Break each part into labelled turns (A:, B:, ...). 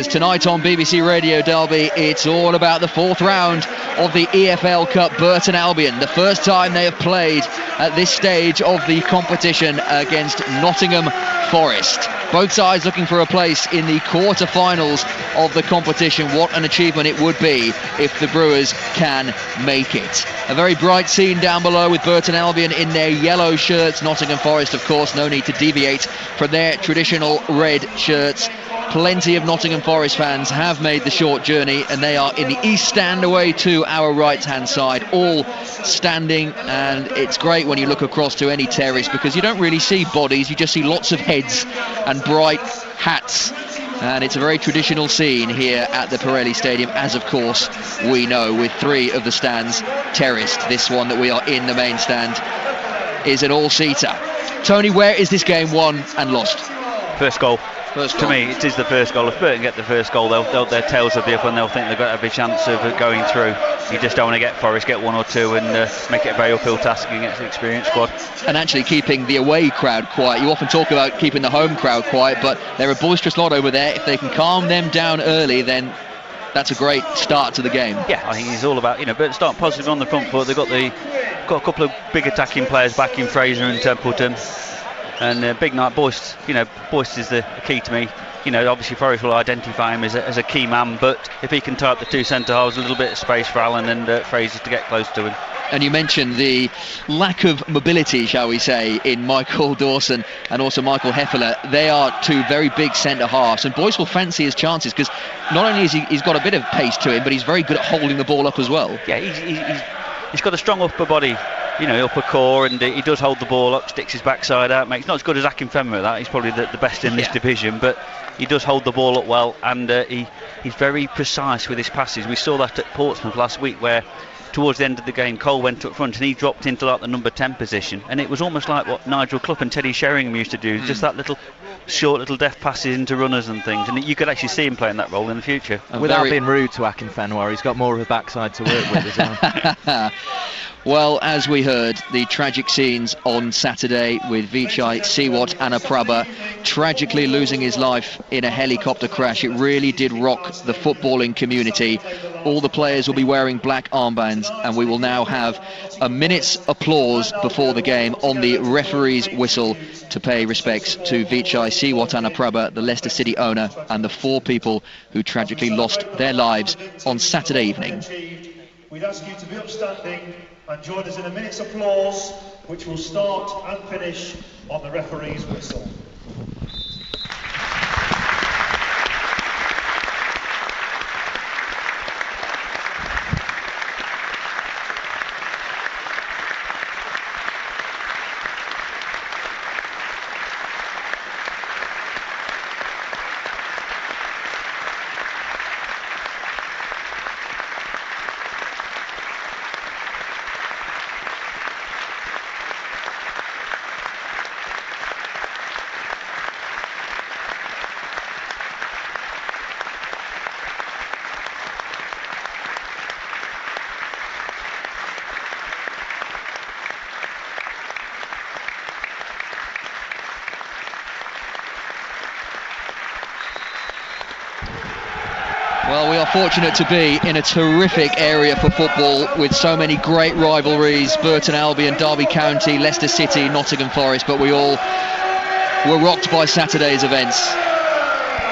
A: Tonight on BBC Radio Derby, it's all about the fourth round of the EFL Cup. Burton Albion, the first time they have played at this stage of the competition against Nottingham Forest. Both sides looking for a place in the quarter-finals of the competition. What an achievement it would be if the Brewers can make it. A very bright scene down below with Burton Albion in their yellow shirts. Nottingham Forest, of course, no need to deviate from their traditional red shirts. Plenty of Nottingham Forest fans have made the short journey, and they are in the east stand away to our right-hand side, all standing. And it's great when you look across to any terrace, because you don't really see bodies, you just see lots of heads and bright hats. And it's a very traditional scene here at the Pirelli Stadium, as of course we know, with three of the stands terraced. This one that we are in, the main stand, is an all-seater. Tony, where is this game won and lost?
B: First goal.
A: First goal.
B: To me, it is the first goal. If Burton get the first goal, their tails will be up and they'll think they've got every chance of going through. You just don't want to get Forest, get one or two and make it a very uphill task against an experienced squad.
A: And actually keeping the away crowd quiet. You often talk about keeping the home crowd quiet, but they're a boisterous lot over there. If they can calm them down early, then that's a great start to the game.
B: Yeah, I think it's all about, Burton start positive on the front foot. They've got a couple of big attacking players back in Fraser and Templeton. And big night, Boyce, Boyce is the key to me. Obviously Forest will identify him as a key man, but if he can tie up the two centre halves, a little bit of space for Allen and Fraser to get close to him.
A: And you mentioned the lack of mobility, shall we say, in Michael Dawson and also Michael Heffeler. They are two very big centre halves, and Boyce will fancy his chances, because not only is he's got a bit of pace to him, but he's very good at holding the ball up as well.
B: Yeah, he's got a strong upper body, upper core, and he does hold the ball up, sticks his backside out. He's not as good as Akinfenwa at that. He's probably the best in this division, but he does hold the ball up well, and he's very precise with his passes. We saw that at Portsmouth last week, where towards the end of the game Cole went up front and he dropped into like the number 10 position, and it was almost like what Nigel Clough and Teddy Sheringham used to do, just that little short little deft passes into runners and things, and you could actually see him playing that role in the future.
C: And without being rude to Akinfenwa, he's got more of a backside to work with as well.
A: Well, as we heard, the tragic scenes on Saturday with Vichai Siwat Anaprabha tragically losing his life in a helicopter crash. It really did rock the footballing community. All the players will be wearing black armbands, and we will now have a minute's applause before the game on the referee's whistle to pay respects to Vichai Siwat Anaprabha, the Leicester City owner, and the four people who tragically lost their lives on Saturday evening.
D: We'd ask you to be upstanding and join us in a minute's applause, which will start and finish on the referee's whistle.
A: Well, we are fortunate to be in a terrific area for football with so many great rivalries. Burton Albion, Derby County, Leicester City, Nottingham Forest, but we all were rocked by Saturday's events.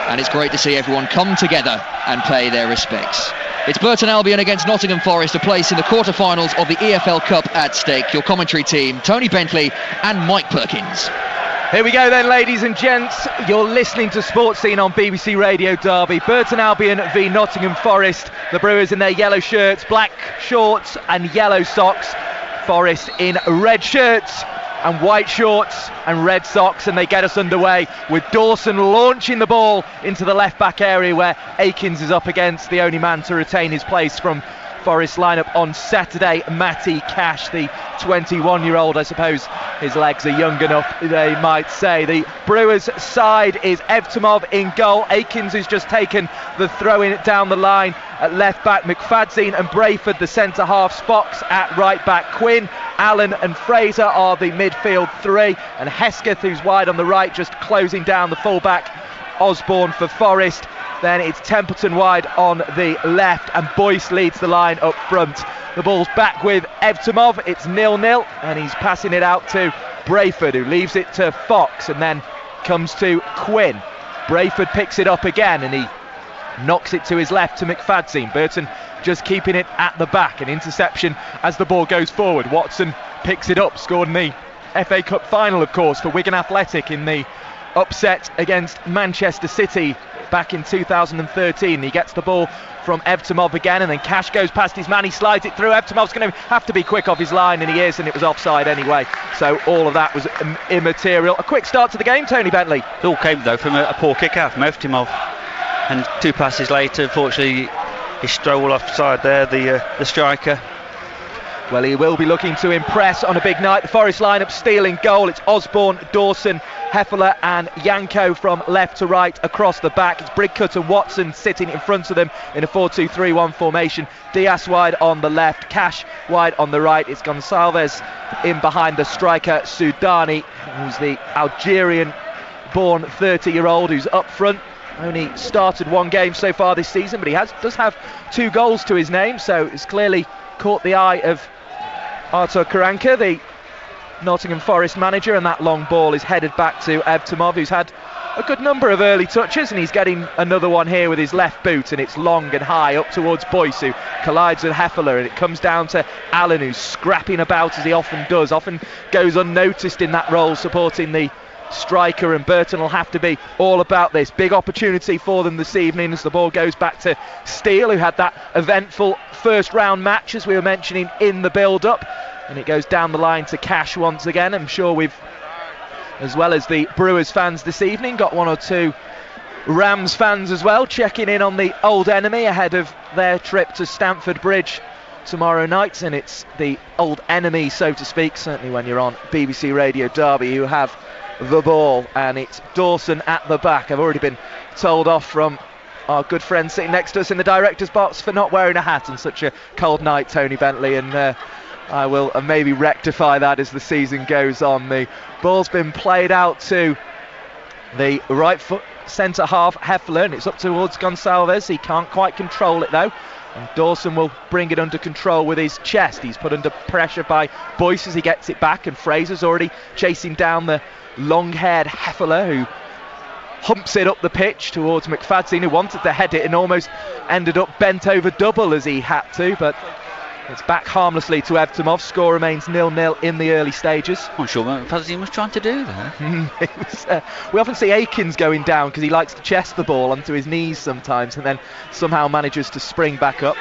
A: And it's great to see everyone come together and pay their respects. It's Burton Albion against Nottingham Forest, a place in the quarter-finals of the EFL Cup at stake. Your commentary team, Tony Bentley and Mike Perkins.
C: Here we go then, ladies and gents. You're listening to Sports Scene on BBC Radio Derby. Burton Albion v Nottingham Forest. The Brewers in their yellow shirts, black shorts and yellow socks. Forest in red shirts and white shorts and red socks, and they get us underway with Dawson launching the ball into the left back area where Akins is up against the only man to retain his place from Forest lineup on Saturday, Matty Cash, the 21-year-old. I suppose his legs are young enough, they might say. The Brewers side is Evtimov in goal. Akins has just taken the throw in down the line at left back. McFadzean and Brayford, the centre halves. Fox at right back. Quinn, Allen and Fraser are the midfield three, and Hesketh, who's wide on the right, just closing down the full back. Osborne for Forest. Then it's Templeton wide on the left, and Boyce leads the line up front. The ball's back with Evtimov. It's 0-0, and he's passing it out to Brayford, who leaves it to Fox, and then comes to Quinn. Brayford picks it up again, and he knocks it to his left to McFadzean. Burton just keeping it at the back. An interception as the ball goes forward. Watson picks it up, scored in the FA Cup final, of course, for Wigan Athletic in the upset against Manchester City back in 2013. He gets the ball from Evtimov again, and then Cash goes past his man, he slides it through. Evtimov's going to have to be quick off his line, and he is, and it was offside anyway, so all of that was immaterial. A quick start to the game, Tony Bentley.
B: It all came though from a poor kick out from Evtimov, and 2 passes later, unfortunately, he strolled offside there, the striker.
C: Well, he will be looking to impress on a big night. The Forest lineup stealing goal. It's Osborne, Dawson, Heffler and Yanko from left to right across the back. It's Brigcutt and Watson sitting in front of them in a 4-2-3-1 formation. Diaz wide on the left, Cash wide on the right. It's Gonçalves in behind the striker Soudani, who's the Algerian-born 30-year-old who's up front. Only started 1 game so far this season, but he does have 2 goals to his name, so it's clearly caught the eye of Artur Karanka, the Nottingham Forest manager, and that long ball is headed back to Evtimov, who's had a good number of early touches, and he's getting another one here with his left boot, and it's long and high up towards Boyce, who collides with Heffler, and it comes down to Allen, who's scrapping about as he often does, often goes unnoticed in that role supporting the striker, and Burton will have to be all about this. Big opportunity for them this evening as the ball goes back to Steele, who had that eventful first round match as we were mentioning in the build up, and it goes down the line to Cash once again. I'm sure we've, as well as the Brewers fans this evening, got 1 or 2 Rams fans as well checking in on the old enemy ahead of their trip to Stamford Bridge tomorrow night, and it's the old enemy, so to speak, certainly when you're on BBC Radio Derby, who have the ball, and it's Dawson at the back. I've already been told off from our good friend sitting next to us in the director's box for not wearing a hat on such a cold night, Tony Bentley, and I will maybe rectify that as the season goes on. The ball's been played out to the right foot centre half Heffler, and it's up towards Gonçalves. He can't quite control it though, and Dawson will bring it under control with his chest. He's put under pressure by Boyce as he gets it back, and Fraser's already chasing down the long-haired Heffler, who humps it up the pitch towards McFadzean, who wanted to head it and almost ended up bent over double as he had to, but it's back harmlessly to Evtimov. Score remains 0-0 in the early stages.
B: I'm not sure what McFadzean was trying to do there.
C: We often see Akins going down because he likes to chest the ball onto his knees sometimes, and then somehow manages to spring back up.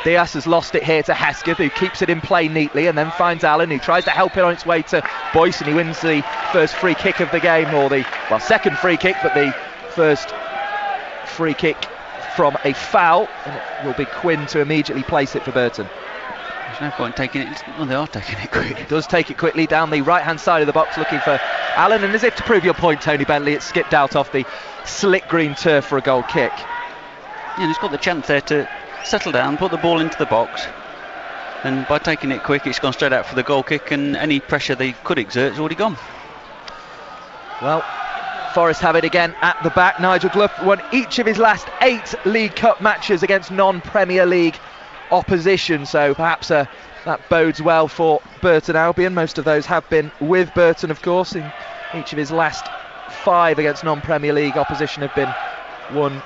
C: Diaz has lost it here to Hesketh, who keeps it in play neatly, and then finds Allen, who tries to help it on its way to Boyce, and he wins the first free kick of the game, or the second free kick, but the first free kick from a foul, and it will be Quinn to immediately place it for Burton.
B: There's no point taking it. Well, they are taking it quick.
C: It does take it quickly down the right hand side of the box, looking for Allen, and as if to prove your point, Tony Bentley, it skipped out off the slick green turf for a goal kick.
B: Yeah, he's got the chance there to settle down, put the ball into the box, and by taking it quick, it's gone straight out for the goal kick, and any pressure they could exert is already gone.
C: Well, Forest have it again at the back. Nigel Clough won each of his last 8 League Cup matches against non-Premier League opposition, so perhaps that bodes well for Burton Albion. Most of those have been with Burton, of course. In each of his last 5 against non-Premier League opposition have been won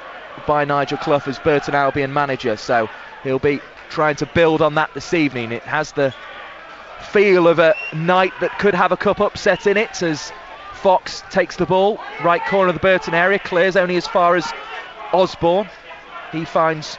C: by Nigel Clough as Burton Albion manager, so he'll be trying to build on that this evening. It has the feel of a night that could have a cup upset in it, as Fox takes the ball, right corner of the Burton area, clears only as far as Osborne. He finds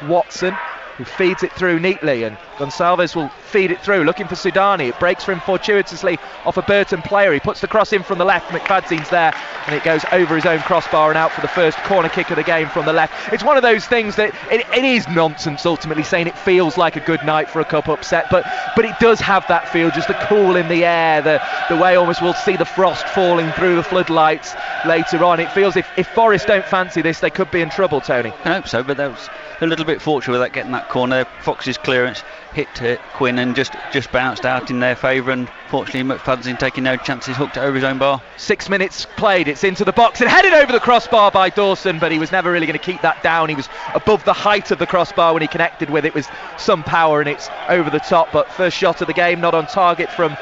C: Watson, who feeds it through neatly, and Gonçalves will feed it through, looking for Soudani. It breaks for him fortuitously off a Burton player. He puts the cross in from the left, McFadzean's there, and it goes over his own crossbar and out for the first corner kick of the game from the left. It's one of those things that it is nonsense ultimately saying it feels like a good night for a cup upset, but it does have that feel, just the cool in the air, the way almost we'll see the frost falling through the floodlights later on. It feels if Forest don't fancy this, they could be in trouble, Tony.
B: I hope so, but that was a little bit fortunate with that, getting that corner. Fox's clearance hit Quinn and just bounced out in their favour, and fortunately McFadzean, taking no chances, hooked it over his own bar.
C: 6 minutes played, it's into the box and headed over the crossbar by Dawson, but he was never really going to keep that down. He was above the height of the crossbar when he connected with it, with some power, and it's over the top. But first shot of the game, not on target from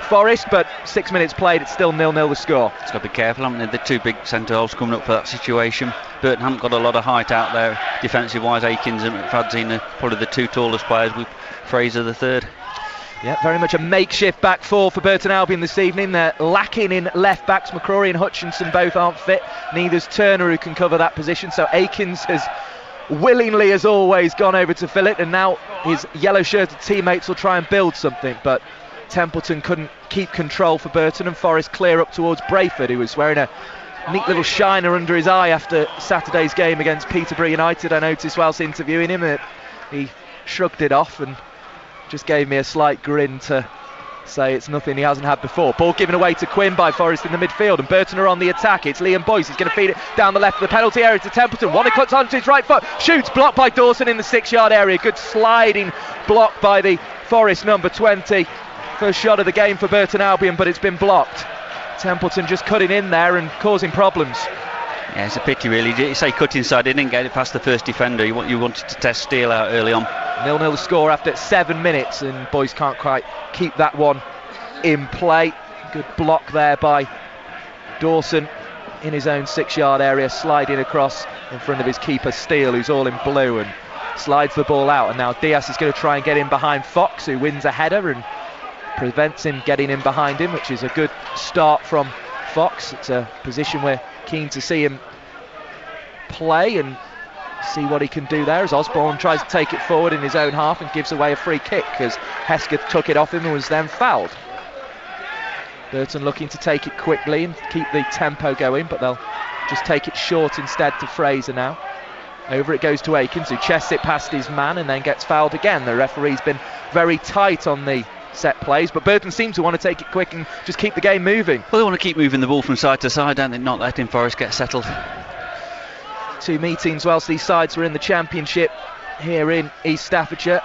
C: Forest, but 6 minutes played, it's still 0-0 the score.
B: It's got to be careful, haven't they? The two big centre halves coming up for that situation. Burton haven't got a lot of height out there defensive wise. Akins and McFadzean are probably the two tallest players, with Fraser the third.
C: Yeah, very much a makeshift back four for Burton Albion this evening. They're lacking in left backs. McCrory and Hutchinson both aren't fit. Neither's Turner, who can cover that position. So Akins has willingly, as always, gone over to fill it, and now his yellow-shirted teammates will try and build something. But Templeton couldn't keep control for Burton, and Forest clear up towards Brayford, who was wearing a neat little shiner under his eye after Saturday's game against Peterborough United. I noticed whilst interviewing him that he shrugged it off and just gave me a slight grin to say it's nothing he hasn't had before. Ball given away to Quinn by Forest in the midfield, and Burton are on the attack. It's Liam Boyce, he's going to feed it down the left of the penalty area to Templeton. Wannicott onto his right foot, shoots, blocked by Dawson in the 6-yard area. Good sliding block by the Forest number 20. First shot of the game for Burton Albion, but it's been blocked. Templeton just cutting in there and causing problems.
B: Yeah, it's a pity really. You say cut inside, he didn't get it past the first defender. You wanted to test Steele out early on.
C: 0-0 the score after 7 minutes, and Boyce can't quite keep that one in play. Good block there by Dawson in his own 6-yard area, sliding across in front of his keeper Steele, who's all in blue, and slides the ball out. And now Diaz is going to try and get in behind Fox, who wins a header and prevents him getting in behind him, which is a good start from Fox. It's a position we're keen to see him play and see what he can do there, as Osborne tries to take it forward in his own half and gives away a free kick because Hesketh took it off him and was then fouled. Burton looking to take it quickly and keep the tempo going, but they'll just take it short instead to Fraser now. Over it goes to Akins, who chests it past his man and then gets fouled again. The referee's been very tight on the set plays, but Burton seem to want to take it quick and just keep the game moving.
B: Well, they want to keep moving the ball from side to side, don't they? Not letting Forest get settled.
C: Two meetings whilst these sides were in the Championship here in East Staffordshire.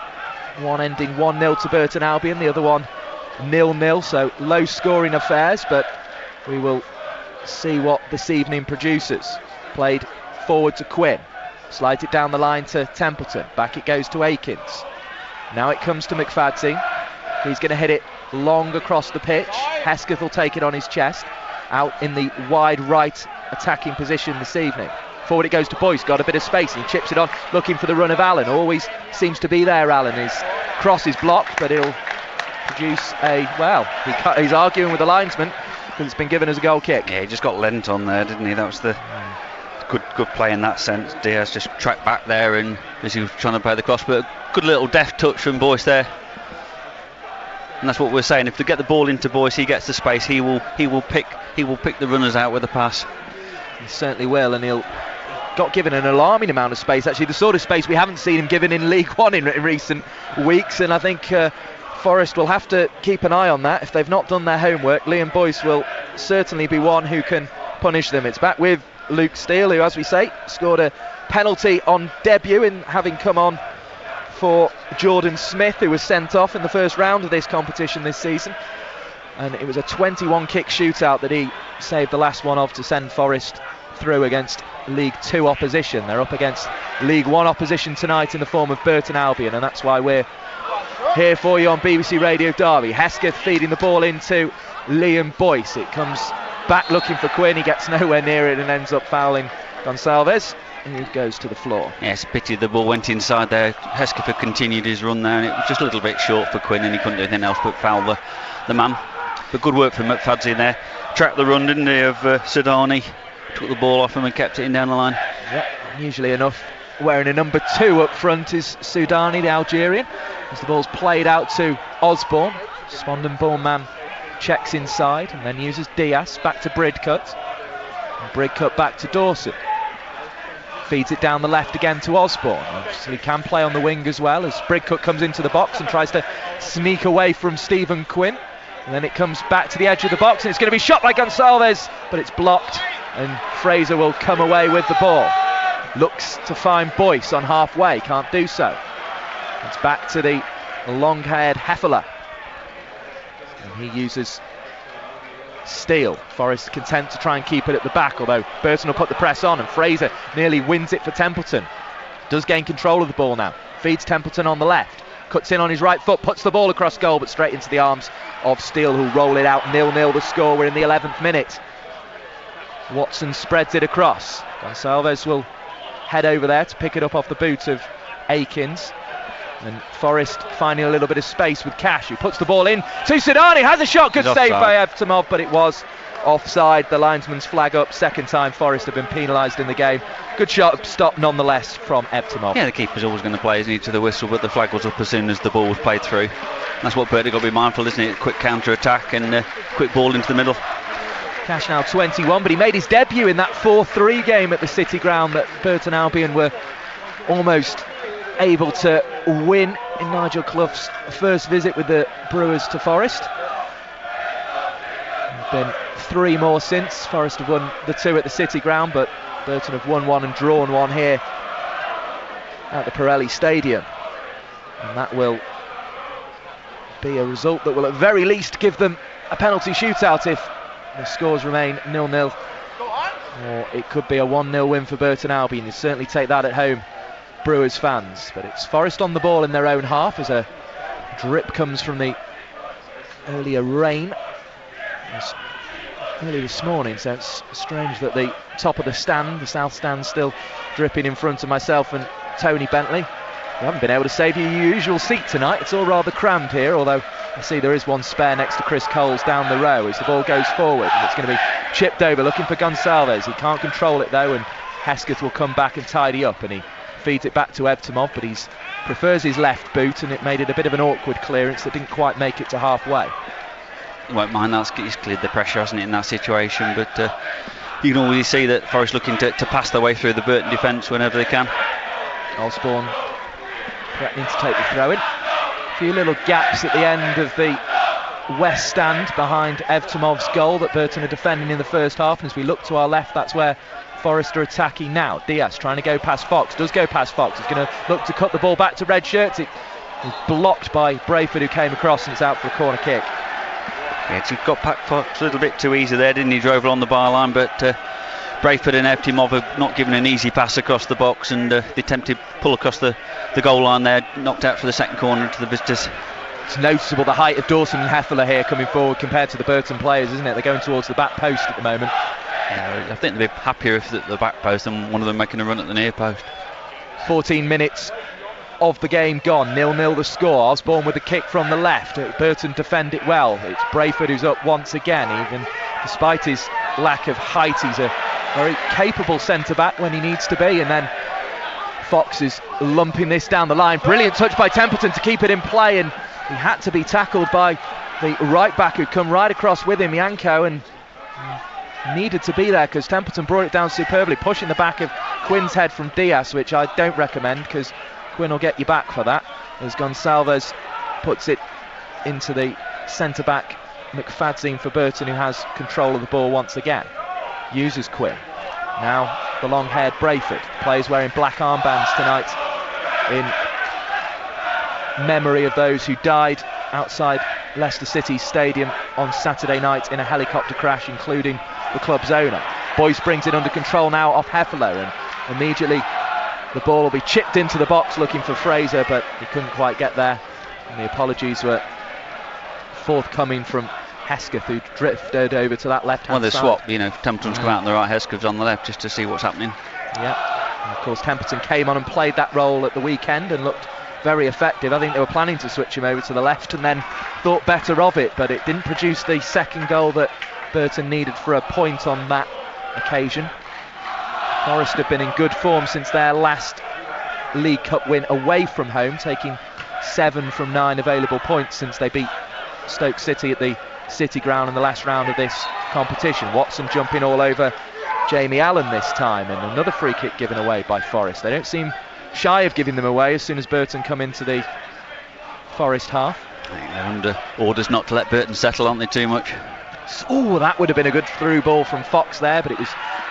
C: One ending 1-0 to Burton Albion, the other one 0-0, so low scoring affairs, but we will see what this evening produces. Played forward to Quinn, slides it down the line to Templeton, back it goes to Akins. Now it comes to McFadzean. He's going to hit it long across the pitch. Hesketh will take it on his chest, out in the wide right attacking position this evening. Forward it goes to Boyce, got a bit of space, and he chips it on, looking for the run of Allen. Always seems to be there, Allen. His cross is blocked, but he'll produce he's arguing with the linesman because it's been given as a goal kick.
B: Yeah, he just got lent on there, didn't he? That was the good play in that sense. Diaz just tracked back there and as he was trying to play the cross, but a good little deft touch from Boyce there. And that's what we're saying. If they get the ball into Boyce, he gets the space. He will pick the runners out with a pass.
C: He certainly will, and he'll got given an alarming amount of space. Actually, the sort of space we haven't seen him given in League One in recent weeks. And I think Forest will have to keep an eye on that. If they've not done their homework, Liam Boyce will certainly be one who can punish them. It's back with Luke Steele, who, as we say, scored a penalty on debut in having come on for Jordan Smith, who was sent off in the first round of this competition this season. And it was a 21 kick shootout that he saved the last one of to send Forest through against League 2 opposition. They're up against League 1 opposition tonight in the form of Burton Albion, and that's why we're here for you on BBC Radio Derby. Hesketh feeding the ball into Liam Boyce. It comes back looking for Quinn, he gets nowhere near it and ends up fouling Gonsalves, and he goes to the floor.
B: Yeah, it's a pity the ball went inside there. Hesketh had continued his run there and it was just a little bit short for Quinn, and he couldn't do anything else but foul the man. But good work from McFadzean there. Tracked the run, didn't he, of Sudani. Took the ball off him and kept it in down the line.
C: Yeah, usually enough. Wearing a number 2 up front is Sudani, the Algerian. As the ball's played out to Osborne, Swandon-born man checks inside and then uses Diaz back to Bridcut. And Bridcut back to Dawson. Feeds it down the left again to Osborne. Obviously he can play on the wing as well, as Bridcut comes into the box and tries to sneak away from Stephen Quinn. And then it comes back to the edge of the box and it's going to be shot by Gonsalves, but it's blocked and Fraser will come away with the ball. Looks to find Boyce on halfway, can't do so. It's back to the long-haired Hefele. And he uses Steele. Forest content to try and keep it at the back, although Burton will put the press on, and Fraser nearly wins it for Templeton. Does gain control of the ball now. Feeds Templeton on the left. Cuts in on his right foot, puts the ball across goal, but straight into the arms of Steele, who'll roll it out. 0-0 the score. We're in the 11th minute. Watson spreads it across. Gonçalves will head over there to pick it up off the boot of Akins. And Forest finding a little bit of space with Cash, who puts the ball in to Sidani. Has a shot, good save by Evtimov, but it was offside. The linesman's flag up. Second time Forest have been penalised in the game. Good shot, stop nonetheless from Evtimov.
B: Yeah, the keeper's always going to play, isn't he, to the whistle, but the flag was up as soon as the ball was played through. That's what Burton got to be mindful, isn't it? Quick counter-attack and quick ball into the middle.
C: Cash now 21, but he made his debut in that 4-3 game at the City Ground that Burton Albion were almost able to win in Nigel Clough's first visit with the Brewers to Forest. There have been 3 more since. Forest have won the 2 at the City Ground, but Burton have won 1 and drawn 1 here at the Pirelli Stadium. And that will be a result that will at very least give them a penalty shootout if the scores remain 0-0. Or it could be a 1-0 win for Burton Albion. You certainly take that at home, Brewers fans. But it's Forest on the ball in their own half as a drip comes from the earlier rain. It's early this morning, so it's strange that the top of the stand, the south stand, still dripping in front of myself and Tony Bentley. You haven't been able to save your usual seat tonight. It's all rather crammed here, although I see there is one spare next to Chris Coles down the row as the ball goes forward, and it's going to be chipped over, looking for Gonçalves. He can't control it though, and Hesketh will come back and tidy up, and he feeds it back to Evtimov, but he prefers his left boot, and it made it a bit of an awkward clearance that didn't quite make it to halfway.
B: You won't mind that, he's cleared the pressure, hasn't it, in that situation, but you can always see that Forest looking to pass their way through the Burton defence whenever they can.
C: Osborne threatening to take the throw in. A few little gaps at the end of the west stand behind Evtimov's goal that Burton are defending in the first half, and as we look to our left, that's where Forest are attacking now. Diaz trying to go past Fox, does go past Fox, he's going to look to cut the ball back to red shirts. It was blocked by Brayford, who came across, and it's out for a corner kick.
B: Yeah, he got past Fox a little bit too easy there, didn't he? Drove along the byline, but Brayford and Evtimov have not given an easy pass across the box, and the attempted pull across the goal line there, knocked out for the second corner to the visitors.
C: It's noticeable the height of Dawson and Hefele here coming forward compared to the Burton players, isn't it? They're going towards the back post at the moment.
B: Yeah, I think they'd be happier if the back post than one of them making a run at the near post.
C: 14 minutes of the game gone, 0-0 the score. Osborne with a kick from the left. Burton defend it well. It's Brayford who's up once again. Even despite his lack of height, he's a very capable centre-back when he needs to be, and then Fox is lumping this down the line. Brilliant touch by Templeton to keep it in play, and he had to be tackled by the right back who'd come right across with him, Yanko, and needed to be there because Templeton brought it down superbly, pushing the back of Quinn's head from Diaz, which I don't recommend because Quinn will get you back for that, as Gonçalves puts it into the centre-back McFadzean for Burton, who has control of the ball once again. Uses Quinn. Now the long-haired Brayford. Players wearing black armbands tonight in memory of those who died outside Leicester City Stadium on Saturday night in a helicopter crash, including the club's owner. Boyce brings it under control now off Hefele, and immediately the ball will be chipped into the box looking for Fraser, but he couldn't quite get there, and the apologies were forthcoming from Hesketh, who drifted over to that left-hand side.
B: Well, they swap, you know, Templeton's come out on the right, Hesketh's on the left, just to see what's happening.
C: Yeah, and of course Templeton came on and played that role at the weekend and looked very effective. I think they were planning to switch him over to the left and then thought better of it, but it didn't produce the second goal that Burton needed for a point on that occasion. Forest have been in good form since their last League Cup win away from home, taking 7 from 9 available points since they beat Stoke City at the City Ground in the last round of this competition. Watson jumping all over Jamie Allen this time, and another free kick given away by Forest. They don't seem shy of giving them away as soon as Burton come into the Forest half.
B: I think they're under orders not to let Burton settle, aren't they, too much?
C: Oh, that would have been a good through ball from Fox there, but it was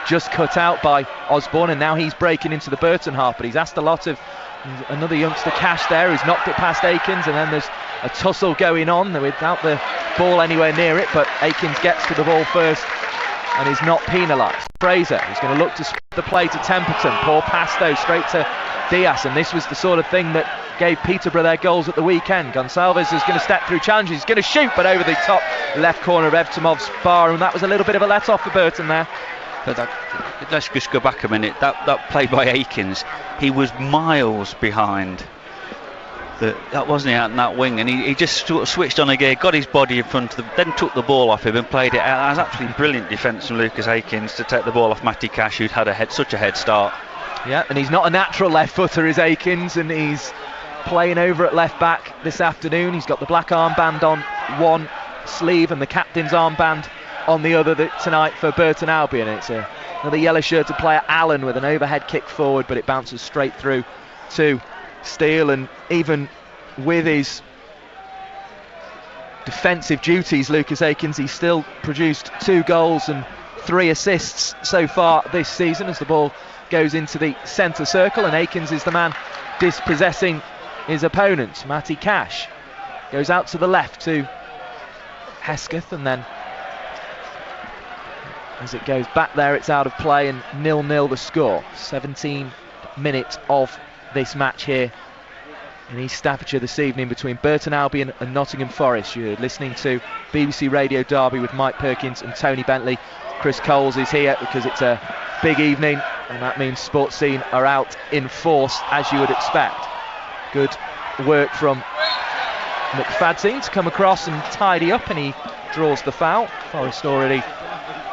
C: just cut out by Osborne, and now he's breaking into the Burton half, but he's asked a lot of There's another youngster, Cash, there, who's knocked it past Akins, and then there's a tussle going on without the ball anywhere near it, but Akins gets to the ball first and is not penalised. Fraser is going to look to spread the play to Templeton. Poor pass though, straight to Diaz, and this was the sort of thing that gave Peterborough their goals at the weekend. Gonsalves is going to step through challenges, he's going to shoot, but over the top left corner of Evtimov's bar, and that was a little bit of a let-off for Burton there.
B: But let's just go back a minute. That play by Akins, he was miles behind. That wasn't he out in that wing, and he just sort of switched on a gear, got his body in front of them, then took the ball off him and played it out. That was absolutely brilliant defence from Lucas Akins to take the ball off Matty Cash, who'd had such a head start.
C: Yeah, and he's not a natural left footer, is Akins, and he's playing over at left back this afternoon. He's got the black armband on one sleeve and the captain's armband on the other tonight for Burton Albion. It's another yellow shirted player, Allen, with an overhead kick forward, but it bounces straight through to Steele. And even with his defensive duties, Lucas Akins, he's still produced 2 goals and 3 assists so far this season as the ball goes into the centre circle, and Akins is the man dispossessing his opponent. Matty Cash goes out to the left to Hesketh, and then as it goes back there, it's out of play, and 0-0 the score. 17 minutes of this match here in East Staffordshire this evening between Burton Albion and Nottingham Forest. You're listening to BBC Radio Derby with Mike Perkins and Tony Bentley. Chris Coles is here because it's a big evening, and that means Sports Scene are out in force, as you would expect. Good work from McFadzean to come across and tidy up, and he draws the foul. Forest already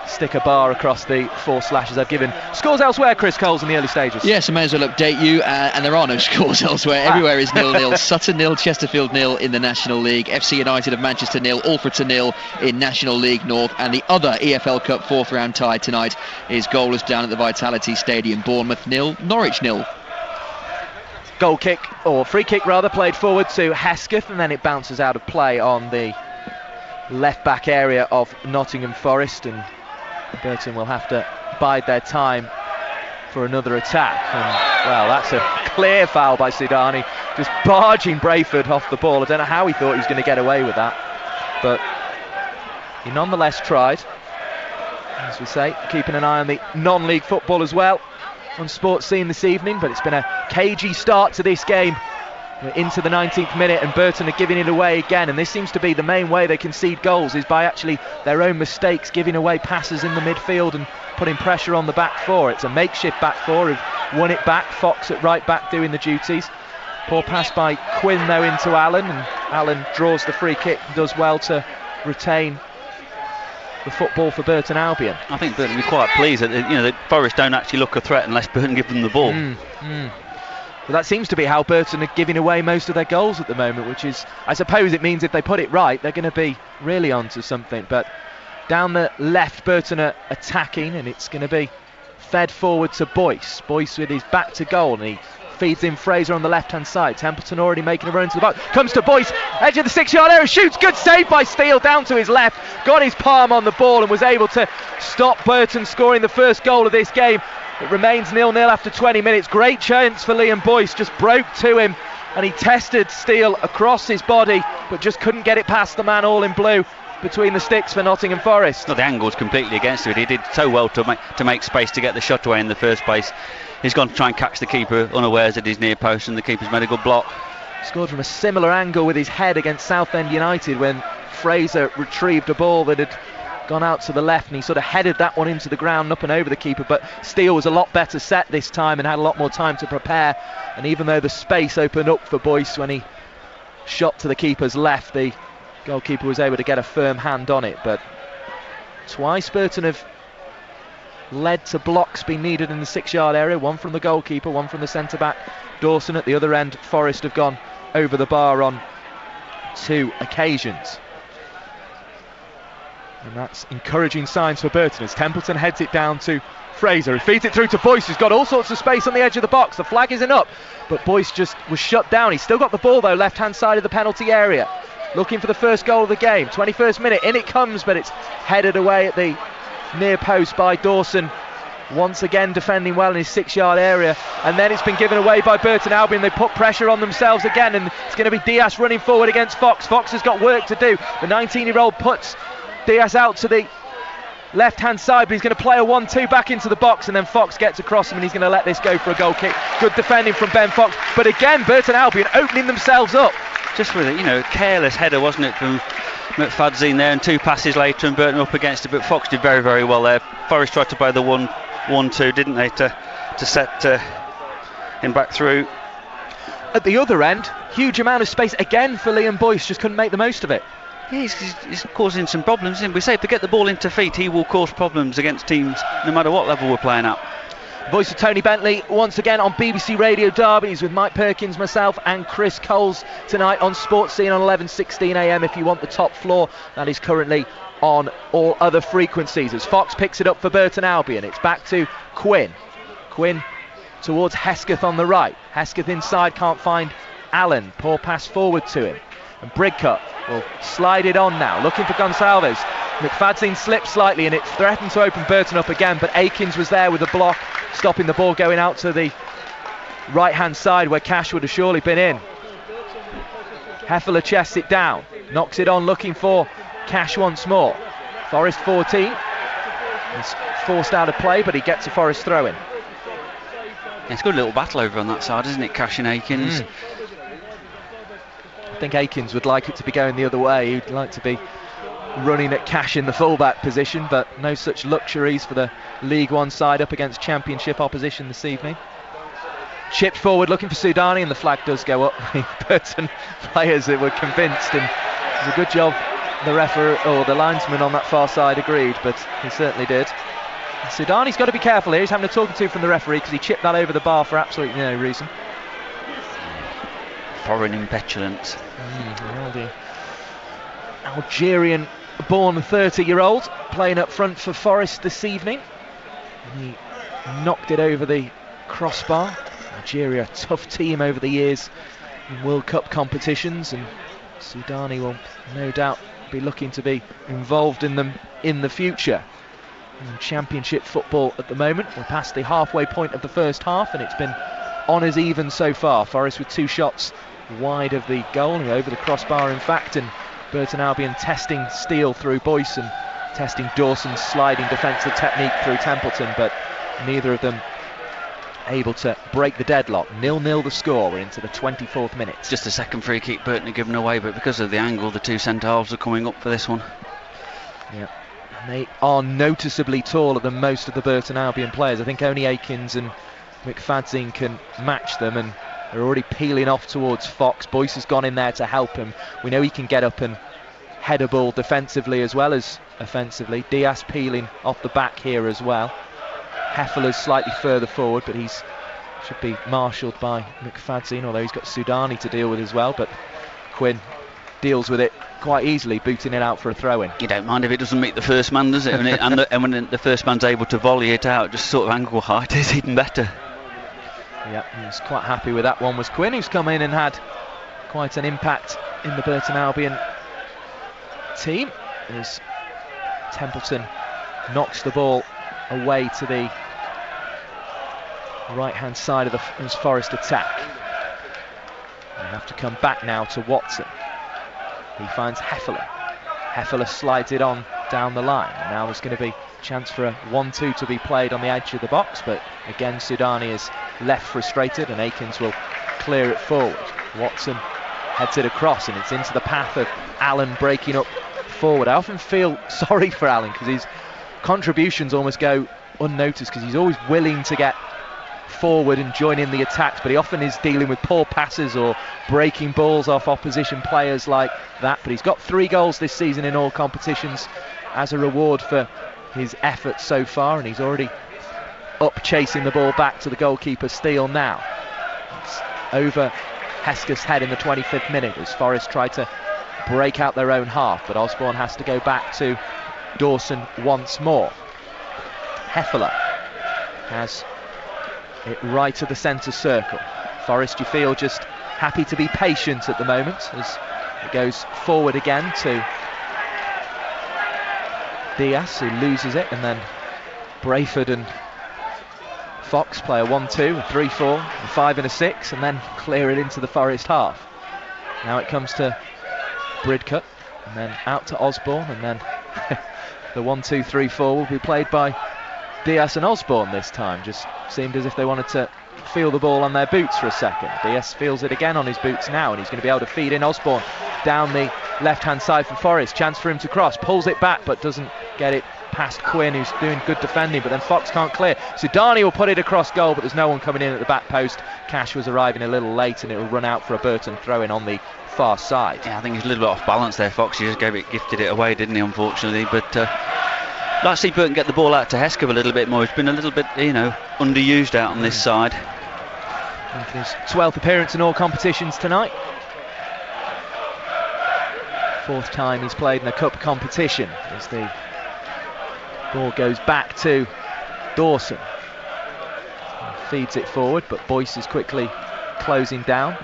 C: stick a bar across the 4 slashes I've given. Scores elsewhere, Chris Coles, in the early stages.
A: Yes, I may as well update you, and there are no scores elsewhere. Everywhere is 0-0. Sutton 0, Chesterfield 0 in the National League, FC United of Manchester 0, Alfred 0 in National League North, and the other EFL Cup 4th round tie tonight is goalless down at the Vitality Stadium. Bournemouth 0, Norwich 0.
C: Goal kick, or free kick rather, played forward to Hesketh, and then it bounces out of play on the left back area of Nottingham Forest, and Burton will have to bide their time for another attack. And well, that's a clear foul by Sidani, just barging Brayford off the ball. I don't know how he thought he was going to get away with that, but he nonetheless tried. As we say, keeping an eye on the non-league football as well on Sports Scene this evening, but it's been a cagey start to this game. We're into the 19th minute and Burton are giving it away again, and this seems to be the main way they concede goals, is by actually their own mistakes, giving away passes in the midfield and putting pressure on the back four. It's a makeshift back four who've won it back. Fox at right back doing the duties. Poor pass by Quinn though into Allen, and Allen draws the free kick and does well to retain the football for Burton Albion.
B: I think Burton will be quite pleased that the Forest don't actually look a threat unless Burton give them the ball.
C: But that seems to be how Burton are giving away most of their goals at the moment, which is, I suppose it means if they put it right, they're going to be really onto something. But down the left, Burton are attacking, and it's going to be fed forward to Boyce. Boyce with his back to goal, and he feeds in Fraser on the left-hand side. Templeton already making a run to the box. Comes to Boyce, edge of the 6-yard area, shoots, good save by Steele down to his left. Got his palm on the ball and was able to stop Burton scoring the first goal of this game. It remains 0-0 after 20 minutes. Great chance for Liam Boyce, just broke to him and he tested Steele across his body, but just couldn't get it past the man all in blue between the sticks for Nottingham Forest.
B: Well, the angle's completely against it. He did so well to make space to get the shot away in the first place. He's gone to try and catch the keeper unawares at his near post, and the keeper's made a good block.
C: Scored from a similar angle with his head against Southend United when Fraser retrieved a ball that had gone out to the left, and he sort of headed that one into the ground up and over the keeper, but Steele was a lot better set this time and had a lot more time to prepare, and even though the space opened up for Boyce when he shot to the keeper's left, the goalkeeper was able to get a firm hand on it. But twice Burton have led to blocks being needed in the 6-yard area, one from the goalkeeper, one from the centre back Dawson. At the other end, Forest have gone over the bar on 2 occasions. And that's encouraging signs for Burton as Templeton heads it down to Fraser, who feeds it through to Boyce, who's got all sorts of space on the edge of the box. The flag isn't up, but Boyce just was shut down. He's still got the ball though, left-hand side of the penalty area, looking for the first goal of the game. 21st minute, in it comes, but it's headed away at the near post by Dawson, once again defending well in his 6-yard area, and then it's been given away by Burton Albion. They put pressure on themselves again, and it's going to be Diaz running forward against Fox. Fox has got work to do. The 19-year-old puts Diaz out to the left-hand side, but he's going to play a 1-2 back into the box, and then Fox gets across him, and he's going to let this go for a goal kick. Good defending from Ben Fox, but again Burton Albion opening themselves up.
B: Just with a careless header, wasn't it, from McFadzean there, and 2 passes later and Burton up against it, but Fox did very, very well there. Forest tried to play the 1-2, didn't they, to set him back through.
C: At the other end, huge amount of space again for Liam Boyce, just couldn't make the most of it.
B: Yeah, he's causing some problems, isn't he? We say if they get the ball into feet, he will cause problems against teams no matter what level we're playing at.
C: Voice of Tony Bentley once again on BBC Radio Derbies with Mike Perkins, myself and Chris Coles tonight on Sports Scene on 11:16 a.m. if you want the top floor. That is currently on all other frequencies as Fox picks it up for Burton Albion. It's back to Quinn towards Hesketh on the right. Hesketh inside, can't find Allen. Poor pass forward to him, and Brigcutt will slide it on now, looking for Gonsalves. McFadzean slipped slightly and it threatened to open Burton up again, but Akins was there with a block, stopping the ball going out to the right hand side where Cash would have surely been in. Hefele chests it down, knocks it on, looking for Cash once more. Forest 14. He's forced out of play, but he gets a Forest throw in.
B: It's a good little battle over on that side, isn't it, Cash and Akins?
C: I think Akins would like it to be going the other way. He'd like to be running at Cash in the fullback position, but no such luxuries for the League One side up against Championship opposition this evening. Chipped forward looking for Sudani, and the flag does go up. Burton players that were convinced, and it was a good job the referee or the linesman on that far side agreed, but he certainly did. Sudani's got to be careful here. He's having a talking to from the referee because he chipped that over the bar for absolutely no reason.
B: Foreign impetulance.
C: The Algerian-born 30-year-old playing up front for Forest this evening. He knocked it over the crossbar. Algeria, a tough team over the years in World Cup competitions, and Sudani will no doubt be looking to be involved in them in the future. In Championship football at the moment, we're past the halfway point of the first half, and it's been on as even so far. Forest with 2 shots wide of the goal, and over the crossbar in fact, and Burton Albion testing Steele through Boyce and testing Dawson's sliding defensive technique through Templeton, but neither of them able to break the deadlock. 0-0 the score. We're into the 24th minute.
B: Just a second free kick Burton had given away, but because of the angle, the 2 centre-halves are coming up for this one.
C: Yeah, and they are noticeably taller than most of the Burton Albion players. I think only Akins and McFadzean can match them, and they're already peeling off towards Fox. Boyce has gone in there to help him. We know he can get up and head a ball defensively as well as offensively. Diaz peeling off the back here as well. Hefele's slightly further forward, but he's should be marshalled by McFadzean, although he's got Sudani to deal with as well. But Quinn deals with it quite easily, booting it out for a throw-in.
B: You don't mind if it doesn't meet the first man, does it? And when the first man's able to volley it out, just sort of ankle height, is even better.
C: Yeah, he was quite happy with that one, was Quinn, who's come in and had quite an impact in the Burton Albion team, as Templeton knocks the ball away to the right hand side of the Forest attack. They have to come back now to Watson. He finds Hefele. Hefele slides it on down the line, and now there's going to be a chance for a 1-2 to be played on the edge of the box, but again Sudani is left frustrated, and Akins will clear it forward. Watson heads it across, and it's into the path of Allen breaking up forward. I often feel sorry for Allen because his contributions almost go unnoticed, because he's always willing to get forward and join in the attacks, but he often is dealing with poor passes or breaking balls off opposition players like that. But he's got 3 goals this season in all competitions as a reward for his efforts so far, and he's already up chasing the ball back to the goalkeeper Steele now. It's over Hesketh's head in the 25th minute as Forest try to break out their own half, but Osborne has to go back to Dawson once more. Hefele has it right of the centre circle. Forest, you feel, just happy to be patient at the moment as it goes forward again to Diaz, who loses it, and then Brayford and Fox play a 1-2, a 3-4, a 5 and a 6, and then clear it into the Forest half. Now it comes to Bridcut, and then out to Osborne, and then the 1-2-3-4 will be played by Diaz and Osborne this time. Just seemed as if they wanted to feel the ball on their boots for a second. Diaz feels it again on his boots now, and he's going to be able to feed in Osborne down the left-hand side for Forest. Chance for him to cross, pulls it back, but doesn't get it past Quinn, who's doing good defending, but then Fox can't clear. Sudani will put it across goal, but there's no one coming in at the back post. Cash was arriving a little late, and it will run out for a Burton throw-in on the far side.
B: Yeah, I think he's a little bit off balance there, Fox. He just gifted it away, didn't he, unfortunately? But I'd like to see Burton get the ball out to Hesketh a little bit more. He's been a little bit, underused out on this side.
C: Making his 12th appearance in all competitions tonight. 4th time he's played in a cup competition, as the ball goes back to Dawson. He feeds it forward, but Boyce is quickly closing down.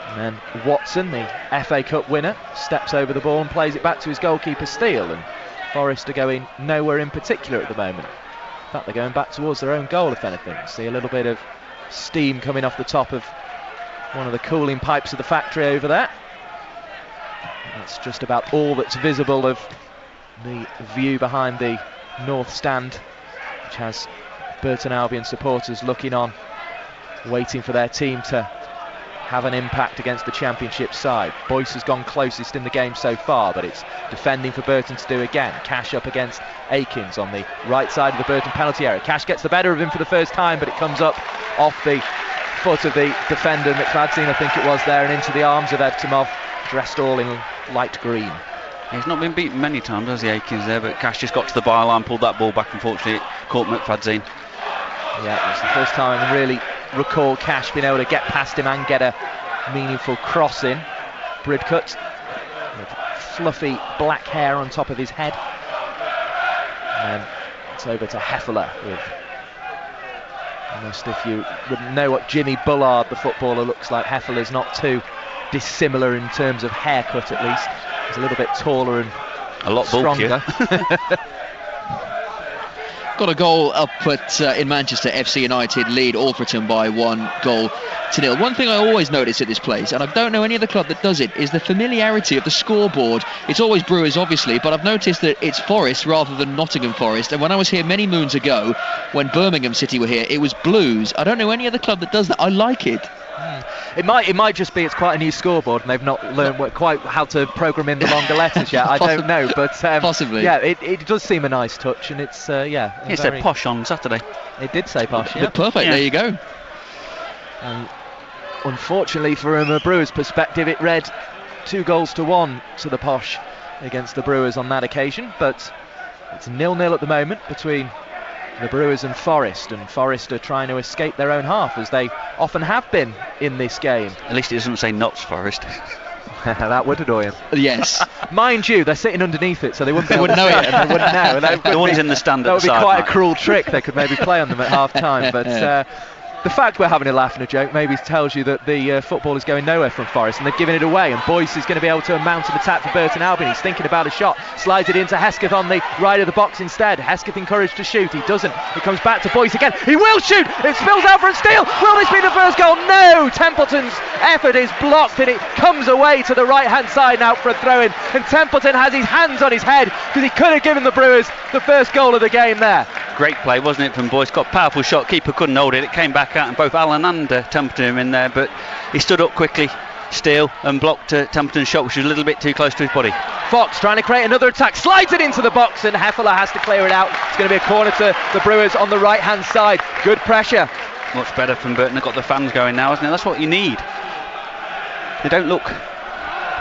C: And then Watson, the FA Cup winner, steps over the ball and plays it back to his goalkeeper Steele. And Forest are going nowhere in particular at the moment. In fact, they're going back towards their own goal, if anything. See a little bit of steam coming off the top of one of the cooling pipes of the factory over there. That's just about all that's visible of the view behind the north stand, which has Burton Albion supporters looking on, waiting for their team to have an impact against the Championship side. Boyce has gone closest in the game so far, but it's defending for Burton to do again. Cash up against Akins on the right side of the Burton penalty area. Cash gets the better of him for the first time, but it comes up off the foot of the defender, McFadzean, I think it was there, and into the arms of Evtimov, dressed all in light green.
B: He's not been beaten many times, has he, Akins there, but Cash just got to the byline, pulled that ball back, unfortunately it caught McFadzean.
C: Yeah, it's the first time I can really recall Cash being able to get past him and get a meaningful cross in. Bridcut with fluffy black hair on top of his head. And then it's over to Heffler with almost, if you would know what Jimmy Bullard, the footballer, looks like, Heffler's not too dissimilar in terms of haircut at least. He's a little bit taller and
B: a lot
C: stronger.
A: Got a goal up in Manchester. FC United lead Alfreton by 1-0. One thing I always notice at this place, and I don't know any other club that does it, is the familiarity of the scoreboard. It's always Brewers, obviously, but I've noticed that it's Forest rather than Nottingham Forest. And when I was here many moons ago, when Birmingham City were here, it was Blues. I don't know any other club that does that. I like it.
C: It might just be it's quite a new scoreboard and they've not learned quite how to program in the longer letters yet. I don't know, but
A: possibly.
C: Yeah, it does seem a nice touch, and it's
B: It said posh on Saturday.
C: It did say posh. Yeah.
A: Perfect. Yeah. There you go.
C: Unfortunately, from a Brewers perspective, it read 2-1 to the posh against the Brewers on that occasion. But it's 0-0 at the moment between the Brewers and Forest are trying to escape their own half, as they often have been in this game.
B: At least it doesn't say Notts Forest.
C: That would annoy him.
A: Yes.
C: Mind you, they're sitting underneath it, so they wouldn't know it.
A: And
C: they wouldn't know.
B: The ones in the stand
C: that
B: at the side.
C: That would be quite a cruel trick. They could maybe play on them at half time, but the fact we're having a laugh and a joke maybe tells you that the football is going nowhere from Forest, and they've given it away, and Boyce is going to be able to mount an attack for Burton Albion. He's thinking about a shot, slides it into Hesketh on the right of the box instead. Hesketh encouraged to shoot, he doesn't. It comes back to Boyce again, he will shoot, it spills out for a steal. Will this be the first goal? No! Templeton's effort is blocked, and it comes away to the right hand side now for a throw-in, and Templeton has his hands on his head because he could have given the Brewers the first goal of the game there.
B: Great play, wasn't it, from Boyce? Got a powerful shot, keeper couldn't hold it, it came back out, and both Allen and Templeton in there, but he stood up quickly, Steele, and blocked Templeton's shot, which was a little bit too close to his body.
C: Fox trying to create another attack, slides it into the box, and Heffler has to clear it out. It's going to be a corner to the Brewers on the right hand side. Good pressure.
B: Much better from Burton. They've got the fans going now, isn't it? That's what you need. They don't look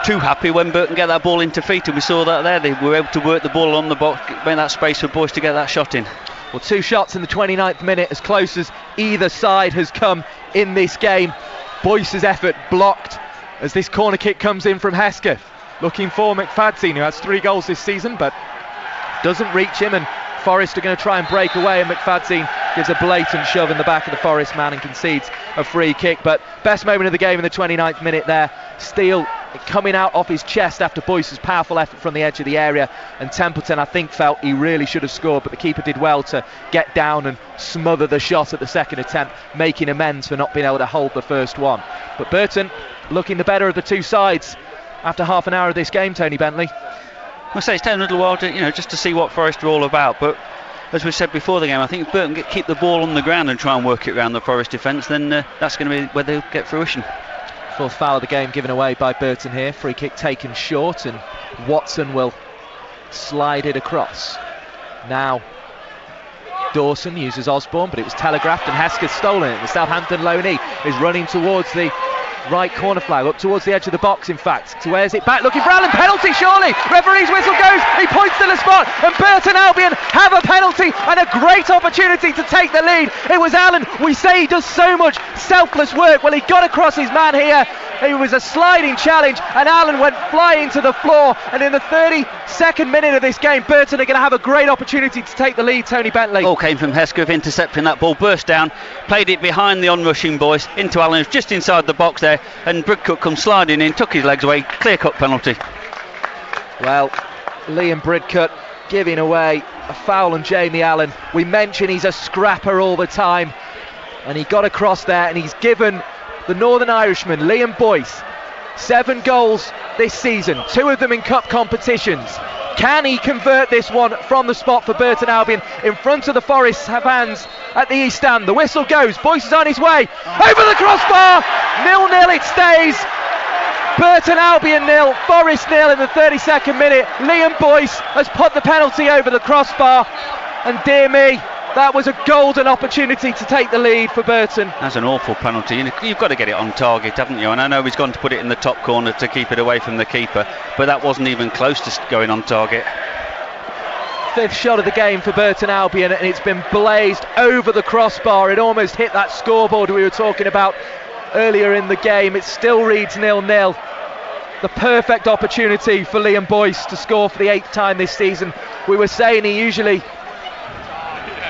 B: too happy when Burton get that ball into feet, and we saw that there. They were able to work the ball on the box, make that space for Boyce to get that shot in.
C: Well, 2 shots in the 29th minute, as close as either side has come in this game. Boyce's effort blocked as this corner kick comes in from Hesketh, looking for McFadzean, who has 3 goals this season, but doesn't reach him, and Forest are going to try and break away, and McFadzean gives a blatant shove in the back of the Forest man and concedes a free kick. But best moment of the game in the 29th minute there, Steele coming out off his chest after Boyce's powerful effort from the edge of the area, and Templeton, I think, felt he really should have scored, but the keeper did well to get down and smother the shot at the second attempt, making amends for not being able to hold the first one. But Burton looking the better of the two sides after half an hour of this game, Tony Bentley.
B: I say it's taken a little while to, just to see what Forest are all about, but as we said before the game, I think if Burton keep the ball on the ground and try and work it around the Forest defence, then that's going to be where they'll get fruition.
C: Fourth foul of the game given away by Burton here. Free kick taken short, and Watson will slide it across. Now Dawson uses Osborne, but it was telegraphed and Hesker's stolen it. The Southampton loanee is running towards the right corner flag, up towards the edge of the box, in fact. So where's it back? Looking for Allen. Penalty, surely. Referee's whistle goes. He points to the spot, and Burton Albion have a penalty and a great opportunity to take the lead. It was Allen. We say he does so much selfless work. Well, he got across his man here. It was a sliding challenge, and Allen went flying to the floor. And in the 32nd minute of this game, Burton are going to have a great opportunity to take the lead. Tony Bentley.
B: All came from Hesker intercepting that ball, burst down, played it behind the onrushing boys into Allen, just inside the box there, and Bridcut comes sliding in, took his legs away, clear-cut penalty.
C: Well, Liam Bridcut giving away a foul on Jamie Allen. We mention he's a scrapper all the time, and he got across there, and he's given the Northern Irishman, Liam Boyce, 7 goals this season, 2 of them in cup competitions. Can he convert this one from the spot for Burton Albion in front of the Forest fans at the East Stand? The whistle goes, Boyce is on his way, over the crossbar, 0-0 it stays. Burton Albion 0, Forest 0 in the 32nd minute. Liam Boyce has put the penalty over the crossbar, and dear me, that was a golden opportunity to take the lead for Burton.
B: That's an awful penalty. You've got to get it on target, haven't you? And I know he's gone to put it in the top corner to keep it away from the keeper, but that wasn't even close to going on target.
C: 5th shot of the game for Burton Albion, and it's been blazed over the crossbar. It almost hit that scoreboard we were talking about earlier in the game. It still reads 0-0. The perfect opportunity for Liam Boyce to score for the 8th time this season. We were saying he usually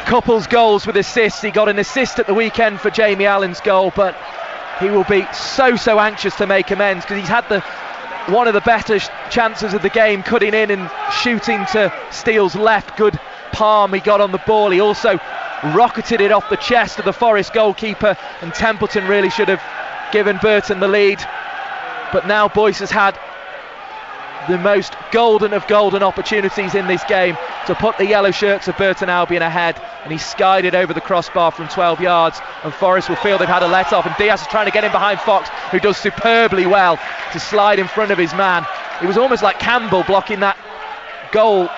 C: couples goals with assists. He got an assist at the weekend for Jamie Allen's goal, but he will be so anxious to make amends, because he's had one of the better chances of the game, cutting in and shooting to Steele's left. Good palm he got on the ball. He also rocketed it off the chest of the Forest goalkeeper, and Templeton really should have given Burton the lead. But now Boyce has had the most golden of golden opportunities in this game to put the yellow shirts of Burton Albion ahead, and he skied it over the crossbar from 12 yards, and Forest will feel they've had a let-off, and Diaz is trying to get in behind Fox, who does superbly well to slide in front of his man. It was almost like Campbell blocking that goal,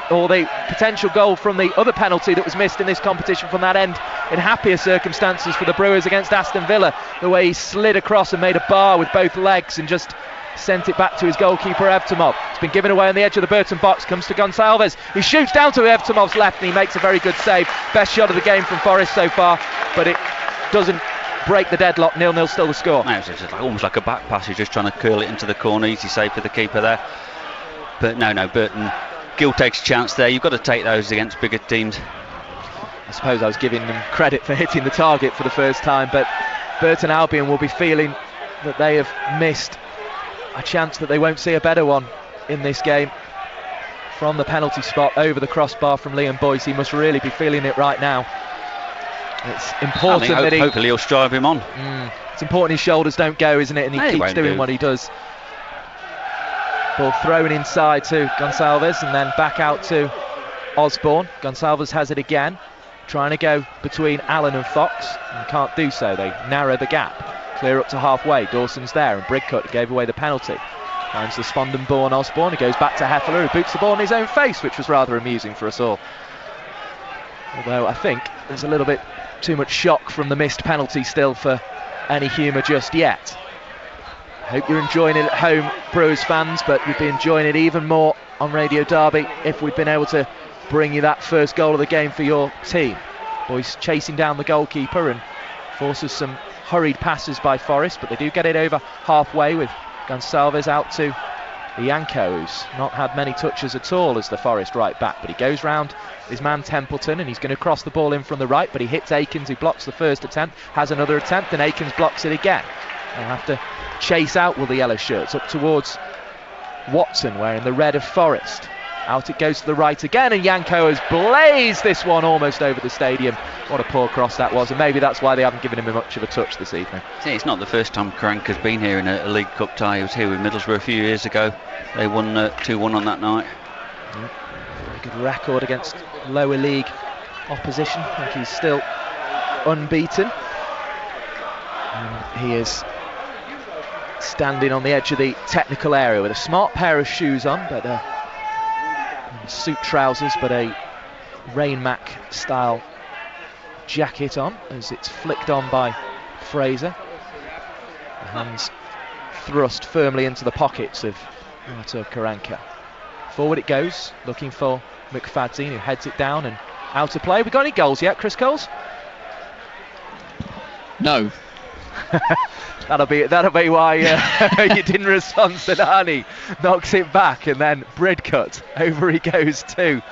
C: or the potential goal from the other penalty that was missed in this competition from that end, in happier circumstances for the Brewers against Aston Villa, the way he slid across and made a bar with both legs and just sent it back to his goalkeeper Evtimov. It's been given away on the edge of the Burton box, comes to Gonsalves, he shoots down to Evtimov's left and he makes a very good save. Best shot of the game from Forest so far, but it doesn't break the deadlock. 0-0 still the score.
B: No, it's just almost like a back pass, he's just trying to curl it into the corner. Easy save for the keeper there, but no, Burton, Gill takes a chance there. You've got to take those against bigger teams.
C: I suppose I was giving them credit for hitting the target for the first time, but Burton Albion will be feeling that they have missed a chance that they won't see a better one in this game. From the penalty spot over the crossbar from Liam Boyce, he must really be feeling it right now. It's important that
B: hopefully he'll strive him on.
C: It's important his shoulders don't go, isn't it? And he keeps doing what he does. Ball thrown inside to Gonsalves and then back out to Osborne. Gonsalves has it again, trying to go between Allen and Fox, and can't do so. They narrow the gap. Clear up to halfway, Dawson's there, and Bridcut gave away the penalty. Finds the Spondon-born Osborne, he goes back to Heffler, who boots the ball in his own face, which was rather amusing for us all. Although I think there's a little bit too much shock from the missed penalty still for any humour just yet. Hope you're enjoying it at home, Brewers fans, but we'd be enjoying it even more on Radio Derby if we'd been able to bring you that first goal of the game for your team. Boyce chasing down the goalkeeper and forces some hurried passes by Forest, but they do get it over halfway with Gonsalves out to Ianco, who's not had many touches at all as the Forest right back, but he goes round his man Templeton and he's going to cross the ball in from the right, but he hits Akins, who blocks the first attempt, has another attempt, and Akins blocks it again. They'll have to chase out will the yellow shirts up towards Watson wearing the red of Forest. Out it goes to the right again, and Janko has blazed this one almost over the stadium. What a poor cross that was, and maybe that's why they haven't given him much of a touch this evening.
B: See, it's not the first time Karanka's been here in a League Cup tie. He was here with Middlesbrough a few years ago. They won 2-1 on that night.
C: Very good record against lower league opposition. I think he's still unbeaten. And he is standing on the edge of the technical area with a smart pair of shoes on, but suit trousers, but a Rain Mac style jacket on as it's flicked on by Fraser. The hands thrust firmly into the pockets of Artur Karanka. Forward it goes, looking for McFadzean, who heads it down and out of play. We got any goals yet, Chris Coles?
A: No.
C: That'll be why you didn't respond. Sedani knocks it back, and then Bridcut over he goes to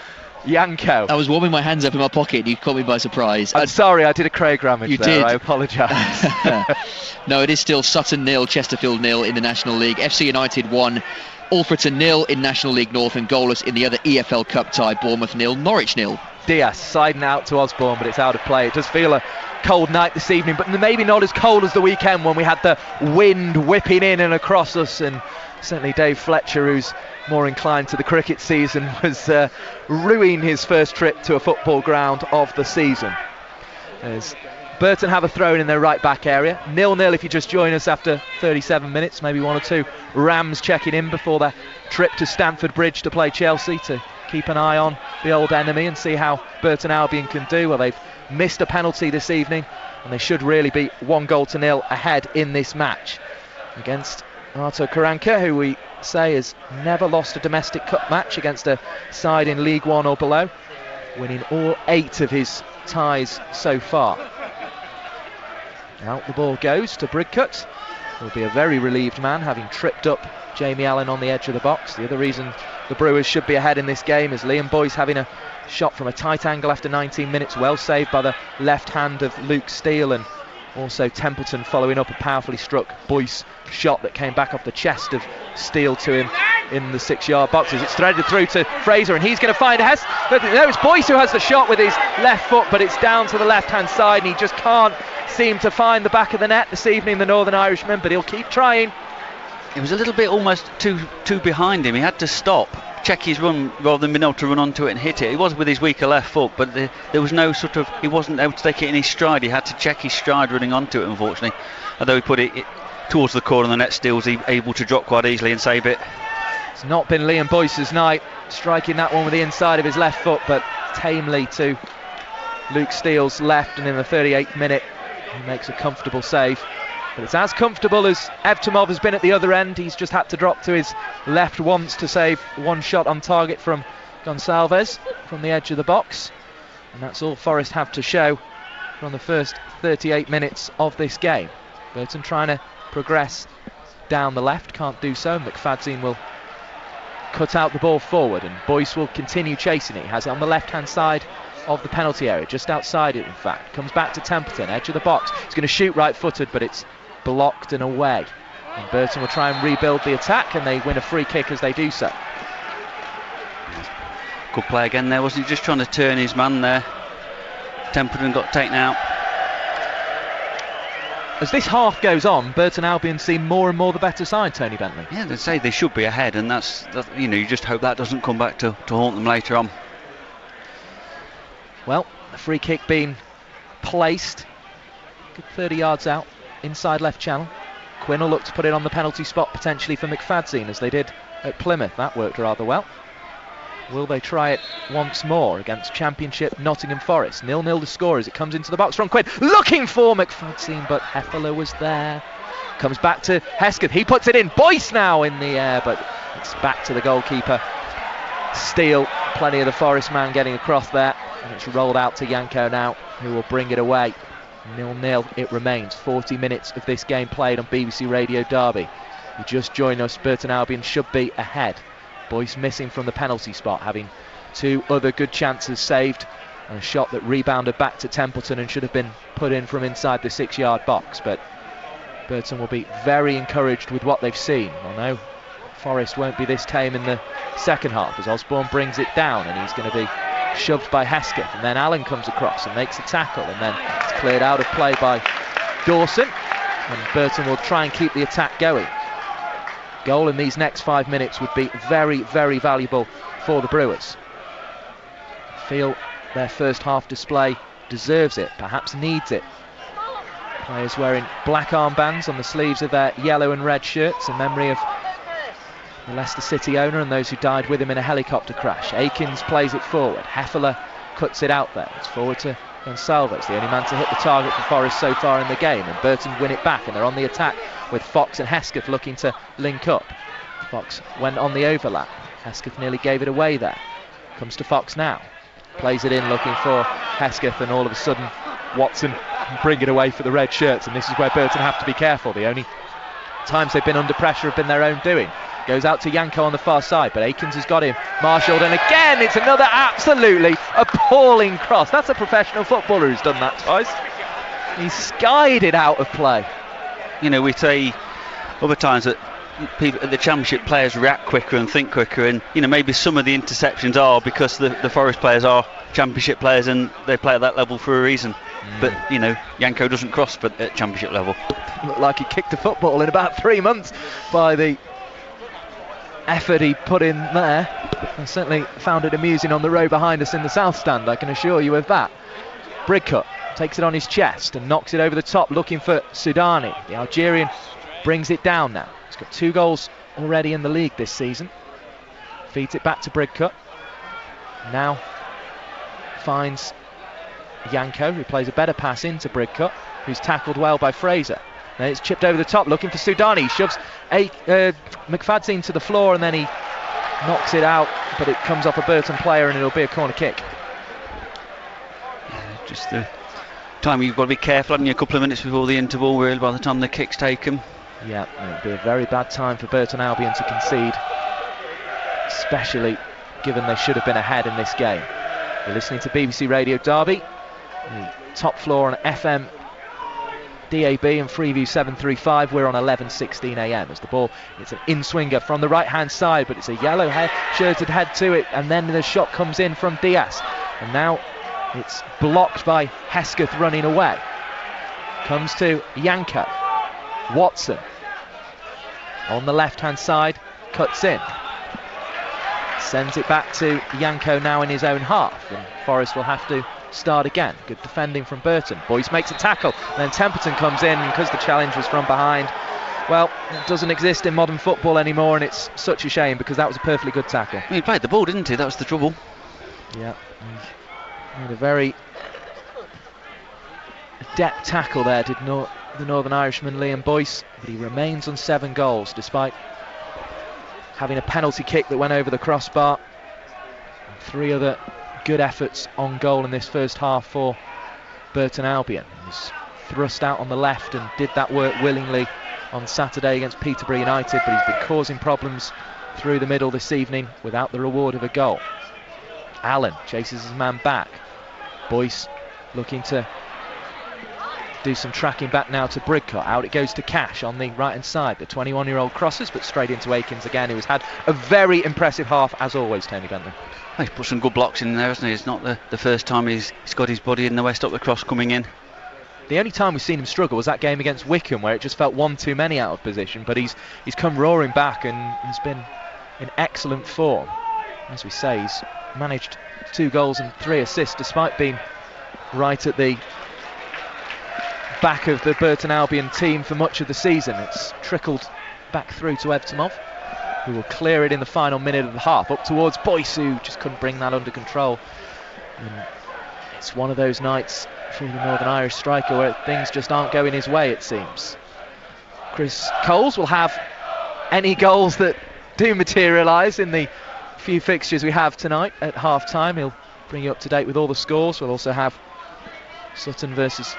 C: Janko.
A: I was warming my hands up in my pocket. You caught me by surprise.
C: I'm sorry, I did a Craig Ramage there.
A: Did.
C: I apologise.
A: No, it is still Sutton 0, Chesterfield 0 in the National League. FC United 1, Alfreton 0 in National League North, and goalless in the other EFL Cup tie. Bournemouth 0, Norwich 0.
C: Diaz siding out to Osborne, but it's out of play. It does feel a cold night this evening, but maybe not as cold as the weekend when we had the wind whipping in and across us, and certainly Dave Fletcher, who's more inclined to the cricket season, was ruining his first trip to a football ground of the season. As Burton have a throw in their right back area, 0-0 if you just join us after 37 minutes, maybe one or two Rams checking in before their trip to Stamford Bridge to play Chelsea, to keep an eye on the old enemy and see how Burton Albion can do. Well, they've missed a penalty this evening, and they should really be 1-0 ahead in this match against Artur Karanka, who we say has never lost a domestic cup match against a side in League One or below, winning all 8 of his ties so far. Out the ball goes to Bridcut. Will be a very relieved man, having tripped up Jamie Allen on the edge of the box. The other reason the Brewers should be ahead in this game is Liam Boyce having a shot from a tight angle after 19 minutes, well saved by the left hand of Luke Steele, and also Templeton following up a powerfully struck Boyce shot that came back off the chest of Steele to him in the 6-yard boxes. It's threaded through to Fraser, and he's going to find Hess. No, it's Boyce who has the shot with his left foot, but it's down to the left hand side, and he just can't seem to find the back of the net this evening, the Northern Irishman, but he'll keep trying.
B: It was a little bit almost too behind him. He had to stop, check his run rather than being able to run onto it and hit it. He was with his weaker left foot, but there was no sort of, he wasn't able to take it in his stride. He had to check his stride running onto it, unfortunately. Although he put it towards the corner, the net still was able to drop quite easily and save it.
C: It's not been Liam Boyce's night, striking that one with the inside of his left foot, but tamely to Luke Steele's left, and in the 38th minute he makes a comfortable save. But it's as comfortable as Evtomov has been at the other end. He's just had to drop to his left once to save one shot on target from Gonçalves from the edge of the box. And that's all Forest have to show from the first 38 minutes of this game. Burton trying to progress down the left, can't do so. McFadzean will cut out the ball forward, and Boyce will continue chasing it. He has it on the left hand side of the penalty area, just outside it in fact. Comes back to Templeton, edge of the box. He's going to shoot right footed, but it's blocked and away. And Burton will try and rebuild the attack, and they win a free kick as they do so.
B: Good play again there, wasn't he? Just trying to turn his man there. Templeton got taken out.
C: As this half goes on, Burton Albion seem more and more the better side, Tony Bentley.
B: Yeah, they say they should be ahead, and that's you just hope that doesn't come back to haunt them later on.
C: Well, the free kick being placed, good 30 yards out, inside left channel. Quinn will look to put it on the penalty spot potentially for McFadzean, as they did at Plymouth. That worked rather well. Will they try it once more against Championship Nottingham Forest? 0-0 the score as it comes into the box from Quinn, looking for McFadzean, but Hefele was there. Comes back to Hesketh, he puts it in. Boyce now in the air, but it's back to the goalkeeper. Steele, plenty of the Forest man getting across there, and it's rolled out to Janko now, who will bring it away. 0-0 it remains. 40 minutes of this game played on BBC Radio Derby. You just join us, Burton Albion should be ahead. Boyce missing from the penalty spot, having 2 other good chances saved, and a shot that rebounded back to Templeton and should have been put in from inside the 6-yard box. But Burton will be very encouraged with what they've seen. I know Forest won't be this tame in the second half, as Osborne brings it down and he's going to be shoved by Hesketh, and then Allen comes across and makes a tackle, and then it's cleared out of play by Dawson, and Burton will try and keep the attack going. Goal in these next 5 minutes would be very, very valuable for the Brewers. I feel their first half display deserves it, perhaps needs it. Players wearing black armbands on the sleeves of their yellow and red shirts in memory of the Leicester City owner and those who died with him in a helicopter crash. Akins plays it forward. Hefele cuts it out there. It's forward to Gonsalves, the only man to hit the target for Forest so far in the game, and Burton win it back, and they're on the attack with Fox and Hesketh looking to link up. Fox went on the overlap. Hesketh nearly gave it away there. Comes to Fox now. Plays it in looking for Hesketh, and all of a sudden Watson bring it away for the red shirts, and this is where Burton have to be careful. The only times they've been under pressure have been their own doing. Goes out to Yanko on the far side, but Akins has got him marshalled, and again it's another absolutely appalling cross. That's a professional footballer who's done that twice. He's skied it out of play.
B: You know, we say other times that the Championship players react quicker and think quicker, and you know, maybe some of the interceptions are because the Forest players are Championship players and they play at that level for a reason. But you know, Yanko doesn't cross but at Championship level.
C: Looked like he kicked a football in about 3 months by the effort he put in there. I certainly found it amusing on the row behind us in the south stand, I can assure you of that. Brigcutt takes it on his chest and knocks it over the top looking for Sudani. The Algerian brings it down now. He's got 2 goals already in the league this season. Feeds it back to Brigcutt. Now finds Yanko, who plays a better pass into Brigcutt, who's tackled well by Fraser. Then it's chipped over the top looking for Sudani. He shoves McFadzean to the floor and then he knocks it out, but it comes off a Burton player and it'll be a corner kick.
B: Yeah, just the time you've got to be careful, haven't you? A couple of minutes before the interval, really, by the time the kick's taken.
C: Yeah, it'll be a very bad time for Burton Albion to concede, especially given they should have been ahead in this game. You're listening to BBC Radio Derby, the top floor on FM, DAB and Freeview 735. We're on 11:16 AM as the ball, it's an in-swinger from the right hand side, but it's a yellow shirted head to it, and then the shot comes in from Diaz, and now it's blocked by Hesketh running away. Comes to Yanko. Watson on the left hand side, cuts in, sends it back to Yanko now in his own half, and Forest will have to start again. Good defending from Burton. Boyce makes a tackle, and then Temperton comes in, and because the challenge was from behind, well, it doesn't exist in modern football anymore, and it's such a shame because that was a perfectly good tackle.
B: He played the ball, didn't he? That was the trouble.
C: Yeah, and a very adept tackle there did the Northern Irishman Liam Boyce, but he remains on 7 goals despite having a penalty kick that went over the crossbar, and 3 other good efforts on goal in this first half for Burton Albion. He was thrust out on the left and did that work willingly on Saturday against Peterborough United, but he's been causing problems through the middle this evening without the reward of a goal. Allen chases his man back. Boyce looking to do some tracking back now to Brigcutt. Out it goes to Cash on the right hand side. The 21-year-old crosses, but straight into Akins again, who's had a very impressive half as always, Tony Bentley.
B: He's put some good blocks in there, hasn't he? It's not the first time he's got his body in the way, stopped the cross coming in.
C: The only time we've seen him struggle was that game against Wycombe, where it just felt one too many out of position, but he's come roaring back and has been in excellent form. As we say, he's managed 2 goals and 3 assists despite being right at the back of the Burton Albion team for much of the season. It's trickled back through to Evtimov, who will clear it in the final minute of the half, up towards Boyce, who just couldn't bring that under control. And it's one of those nights for the Northern Irish striker where things just aren't going his way, it seems. Chris Coles will have any goals that do materialise in the few fixtures we have tonight at half-time. He'll bring you up to date with all the scores. We'll also have Sutton versus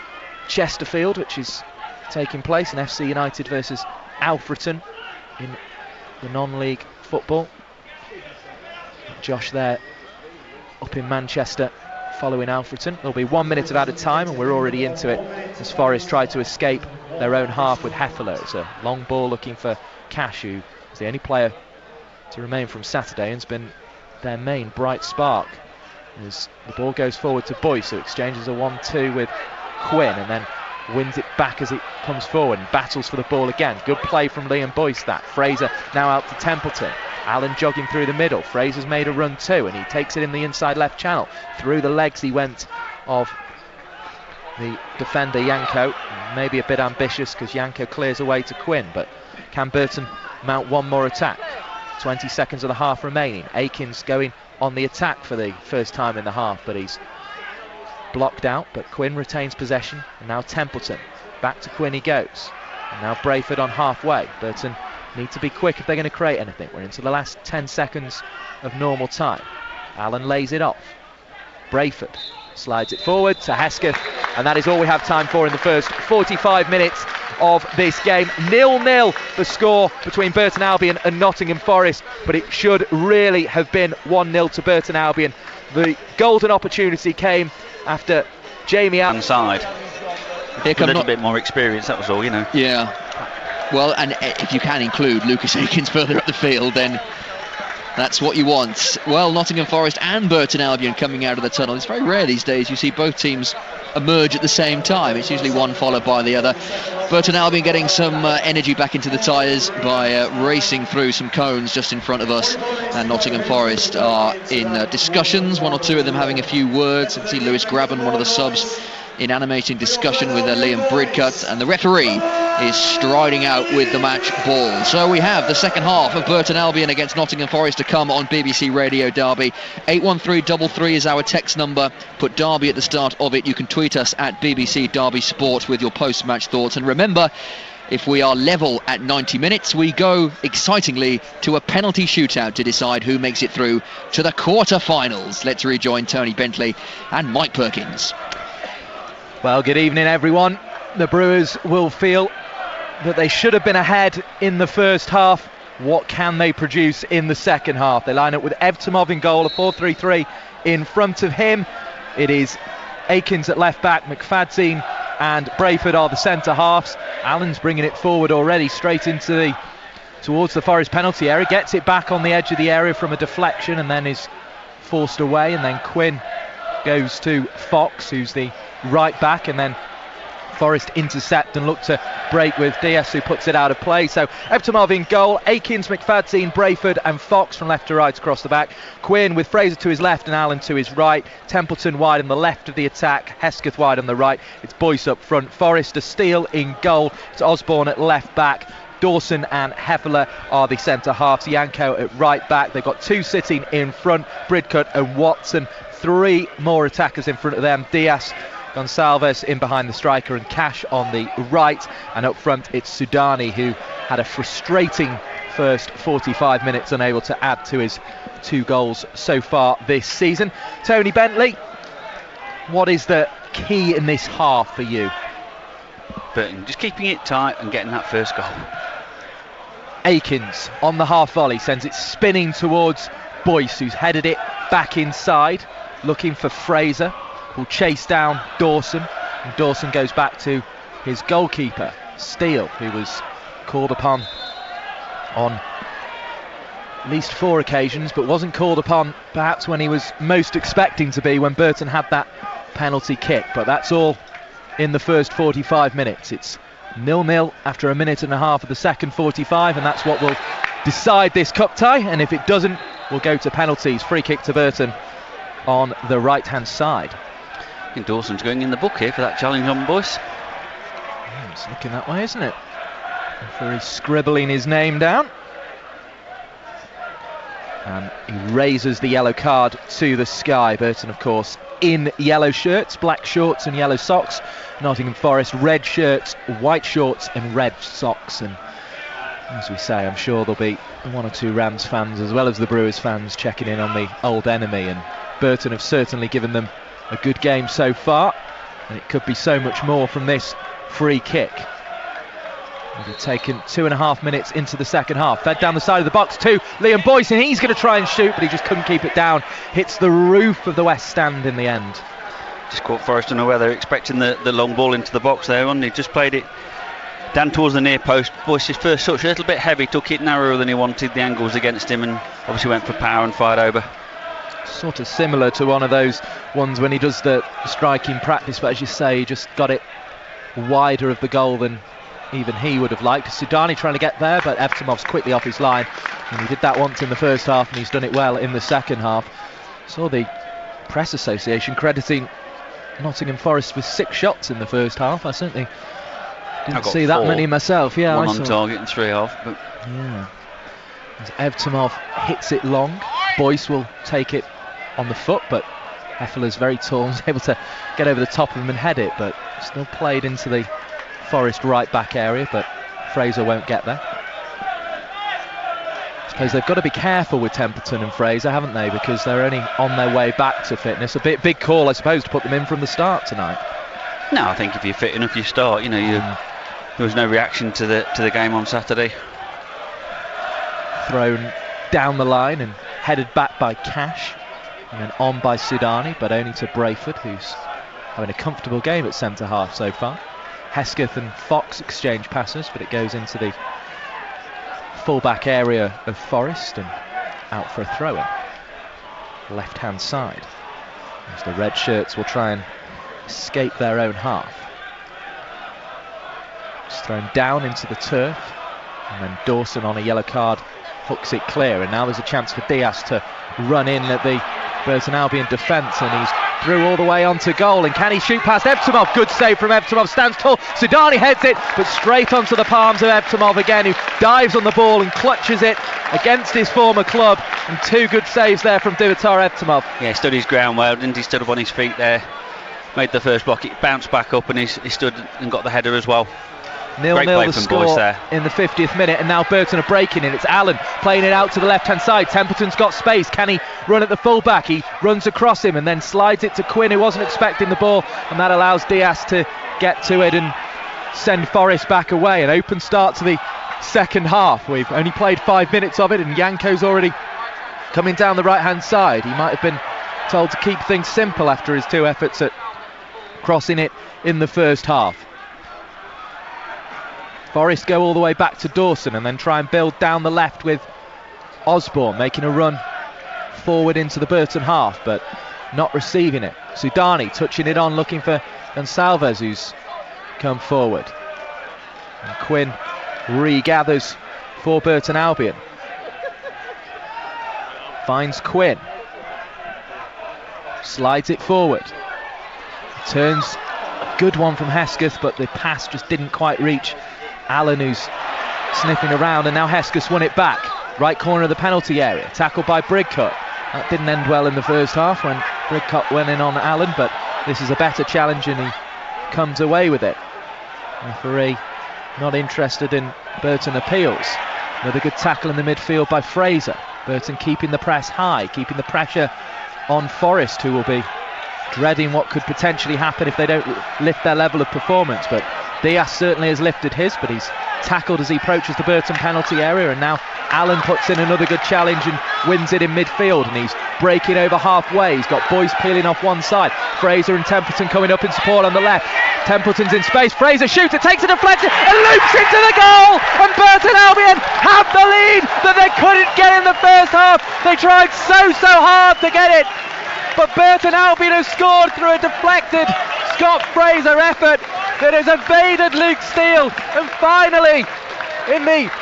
C: Chesterfield, which is taking place, and FC United versus Alfreton in the non-league football. Josh there up in Manchester following Alfreton. There'll be 1 minute of added time, and we're already into it as Forest try to escape their own half with Hefele. It's a long ball looking for Cash, who is the only player to remain from Saturday and has been their main bright spark. As the ball goes forward to Boyce, who exchanges a 1-2 with Quinn and then wins it back as it comes forward and battles for the ball again. Good play from Liam Boyce that. Fraser now out to Templeton. Allen jogging through the middle. Fraser's made a run too, and he takes it in the inside left channel. Through the legs he went of the defender Yanko. Maybe a bit ambitious because Yanko clears away to Quinn, but can Burton mount one more attack? 20 seconds of the half remaining. Akins going on the attack for the first time in the half, but he's blocked out. But Quinn retains possession, and now Templeton. Back to Quinn he goes. And now Brayford on halfway. Burton need to be quick if they're going to create anything. We're into the last 10 seconds of normal time. Allen lays it off. Brayford slides it forward to Hesketh, and that is all we have time for in the first 45 minutes of this game. 0-0 the score between Burton Albion and Nottingham Forest, but it should really have been 1-0 to Burton Albion. The golden opportunity came after Jamie Allen
B: side. A little bit more experience, that was all, you know.
A: Yeah. Well, and if you can include Lucas Akins further up the field, then that's what you want. Well, Nottingham Forest and Burton Albion coming out of the tunnel. It's very rare these days you see both teams emerge at the same time. It's usually one followed by the other. Burton Albion getting some energy back into the tyres by racing through some cones just in front of us, and Nottingham Forest are in discussions, one or two of them having a few words. You can see Lewis Grabban, one of the subs, in animating discussion with Liam Bridcut, and the referee is striding out with the match ball. So we have the second half of Burton Albion against Nottingham Forest to come on BBC Radio Derby. 81333 is our text number. Put Derby at the start of it. You can tweet us at BBC Derby Sport with your post-match thoughts. And remember, if we are level at 90 minutes, we go, excitingly, to a penalty shootout to decide who makes it through to the quarter-finals. Let's rejoin Tony Bentley and Mike Perkins.
C: Well, good evening, everyone. The Brewers will feel that they should have been ahead in the first half. What can they produce in the second half? They line up with Evtomov in goal, a 4-3-3 in front of him. It is Akins at left back, McFadzean and Brayford are the centre halves. Allen's bringing it forward already, straight into towards the Forest penalty area. Gets it back on the edge of the area from a deflection and then is forced away. And then Quinn goes to Fox, who's the right back, and then Forest intercept and look to break with Diaz, who puts it out of play. So Evtomov in goal, Akins, McFadzean, Brayford and Fox from left to right across the back. Quinn with Fraser to his left and Allen to his right. Templeton wide on the left of the attack, Hesketh wide on the right. It's Boyce up front, Forrest to Steele in goal. It's Osborne at left back. Dawson and Hefele are the centre halves. Yanko at right back. They've got two sitting in front, Bridcut and Watson. Three more attackers in front of them. Diaz, Gonsalves in behind the striker, and Cash on the right. And up front it's Sudani, who had a frustrating first 45 minutes, unable to add to his 2 goals so far this season. Tony Bentley, what is the key in this half for you?
B: Burton just keeping it tight and getting that first goal.
C: Akins on the half volley sends it spinning towards Boyce, who's headed it back inside, looking for Fraser, who'll chase down Dawson, and Dawson goes back to his goalkeeper Steele, who was called upon on at least 4 occasions, but wasn't called upon perhaps when he was most expecting to be, when Burton had that penalty kick. But that's all in the first 45 minutes. It's 0-0 after a minute and a half of the second 45, and that's what will decide this cup tie. And if it doesn't, we'll go to penalties. Free kick to Burton on the right hand side.
B: I think Dawson's going in the book here for that challenge on Boyce.
C: It's looking that way, isn't it? Referee scribbling his name down, and he raises the yellow card to the sky. Burton, of course, in yellow shirts, black shorts and yellow socks. Nottingham Forest, red shirts, white shorts and red socks. And as we say, I'm sure there'll be 1 or 2 Rams fans as well as the Brewers fans checking in on the old enemy. And Burton have certainly given them a good game so far, and it could be so much more from this free kick. We've taken 2.5 minutes into the second half. Fed down the side of the box to Liam Boyce, and he's going to try and shoot, but he just couldn't keep it down. Hits the roof of the West Stand in the end.
B: Just caught Forest unaware. They're expecting the long ball into the box there, and he just played it down towards the near post. Boyce's first touch a little bit heavy, took it narrower than he wanted. The angles against him, and obviously went for power and fired over.
C: Sort of similar to one of those ones when he does the striking practice, but as you say, he just got it wider of the goal than even he would have liked. Sudani trying to get there, but Evtimov's quickly off his line, and he did that once in the first half, and he's done it well in the second half. Saw the press association crediting Nottingham Forest with 6 shots in the first half. I certainly didn't see that many myself. Yeah,
B: one on target and 3 off. But
C: yeah, as Evtimov hits it long, Boyce will take it on the foot, but Heffler's very tall and is able to get over the top of him and head it, but still played into the Forest right back area, but Fraser won't get there. I suppose they've got to be careful with Templeton and Fraser, haven't they, because they're only on their way back to fitness. A big call, I suppose, to put them in from the start tonight.
B: No, I think if you're fit enough, you start. There was no reaction to the game on Saturday.
C: Thrown down the line and headed back by Cash, and then on by Sudani, but only to Brayford, who's having a comfortable game at centre half so far. Hesketh and Fox exchange passes, but it goes into the full-back area of Forest and out for a throw-in. Left-hand side. As the red shirts will try and escape their own half. It's thrown down into the turf, and then Dawson on a yellow card hooks it clear, and now there's a chance for Diaz to run in at the Burton Albion defence, and he's through all the way onto goal, and can he shoot past Evtimov? Good save from Evtimov, stands tall, Sudani heads it, but straight onto the palms of Evtimov again, who dives on the ball and clutches it against his former club, and 2 good saves there from Dimitar Evtimov.
B: Yeah, stood his ground well, didn't he? Stood up on his feet there, made the first block, it bounced back up, and he stood and got the header as well.
C: 0-0 the score in the 50th minute, and now Burton are breaking in. It's Allen playing it out to the left-hand side. Templeton's got space. Can he run at the full-back? He runs across him and then slides it to Quinn, who wasn't expecting the ball, and that allows Diaz to get to it and send Forest back away. An open start to the second half. We've only played 5 minutes of it, and Yanko's already coming down the right-hand side. He might have been told to keep things simple after his 2 efforts at crossing it in the first half. Forest go all the way back to Dawson and then try and build down the left with Osborne making a run forward into the Burton half, but not receiving it. Sudani touching it on, looking for Gonsalves, who's come forward. And Quinn regathers for Burton Albion. Finds Quinn. Slides it forward. Turns a good one from Hesketh, but the pass just didn't quite reach Allen, who's sniffing around, and now Hesketh's won it back. Right corner of the penalty area, tackled by Brigcutt. That didn't end well in the first half when Brigcutt went in on Allen, but this is a better challenge and he comes away with it. Referee not interested in Burton appeals. Another good tackle in the midfield by Fraser. Burton keeping the press high, keeping the pressure on Forest, who will be dreading what could potentially happen if they don't lift their level of performance, but Diaz certainly has lifted his, but he's tackled as he approaches the Burton penalty area, and now Allen puts in another good challenge and wins it in midfield, and he's breaking over halfway. He's got Boyce peeling off one side, Fraser and Templeton coming up in support on the left. Templeton's in space, Fraser shoots it, takes a deflection and loops into the goal, and Burton Albion have the lead that they couldn't get in the first half. They tried so hard to get it, but Burton Albion have scored through a deflected Scott Fraser effort that has evaded Luke Steele, and finally in the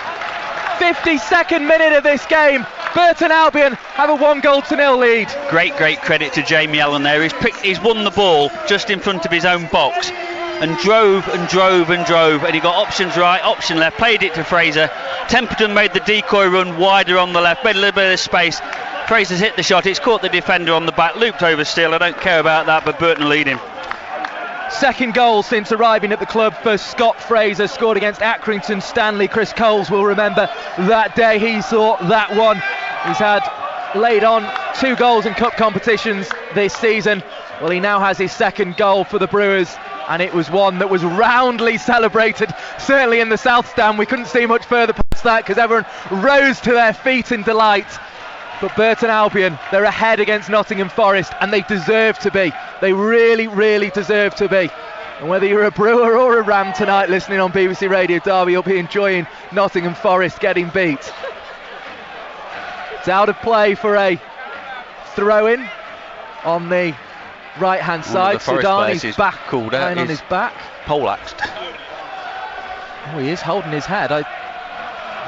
C: 52nd minute of this game, Burton Albion have a 1-0 lead.
B: Great credit to Jamie Allen there. He's won the ball just in front of his own box and drove, and he got options right, option left, played it to Fraser. Templeton made the decoy run wider on the left, made a little bit of space. Fraser's hit the shot, it's caught the defender on the back, looped over Steele. I don't care about that, but Burton lead him.
C: Second goal since arriving at the club for Scott Fraser, scored against Accrington Stanley. Chris Coles will remember that day. He saw that one. He's had laid on 2 goals in cup competitions this season. Well, he now has his second goal for the Brewers and it was one that was roundly celebrated, certainly in the South Stand. We couldn't see much further past that because everyone rose to their feet in delight. But Burton Albion, they're ahead against Nottingham Forest, and they deserve to be. They really, really deserve to be. And whether you're a Brewer or a Ram tonight listening on BBC Radio Derby, you'll be enjoying Nottingham Forest getting beat. It's out of play for a throw-in on the right-hand side. Sudani's back
B: called out.
C: on his back.
B: Poleaxed.
C: Oh, he is holding his head. I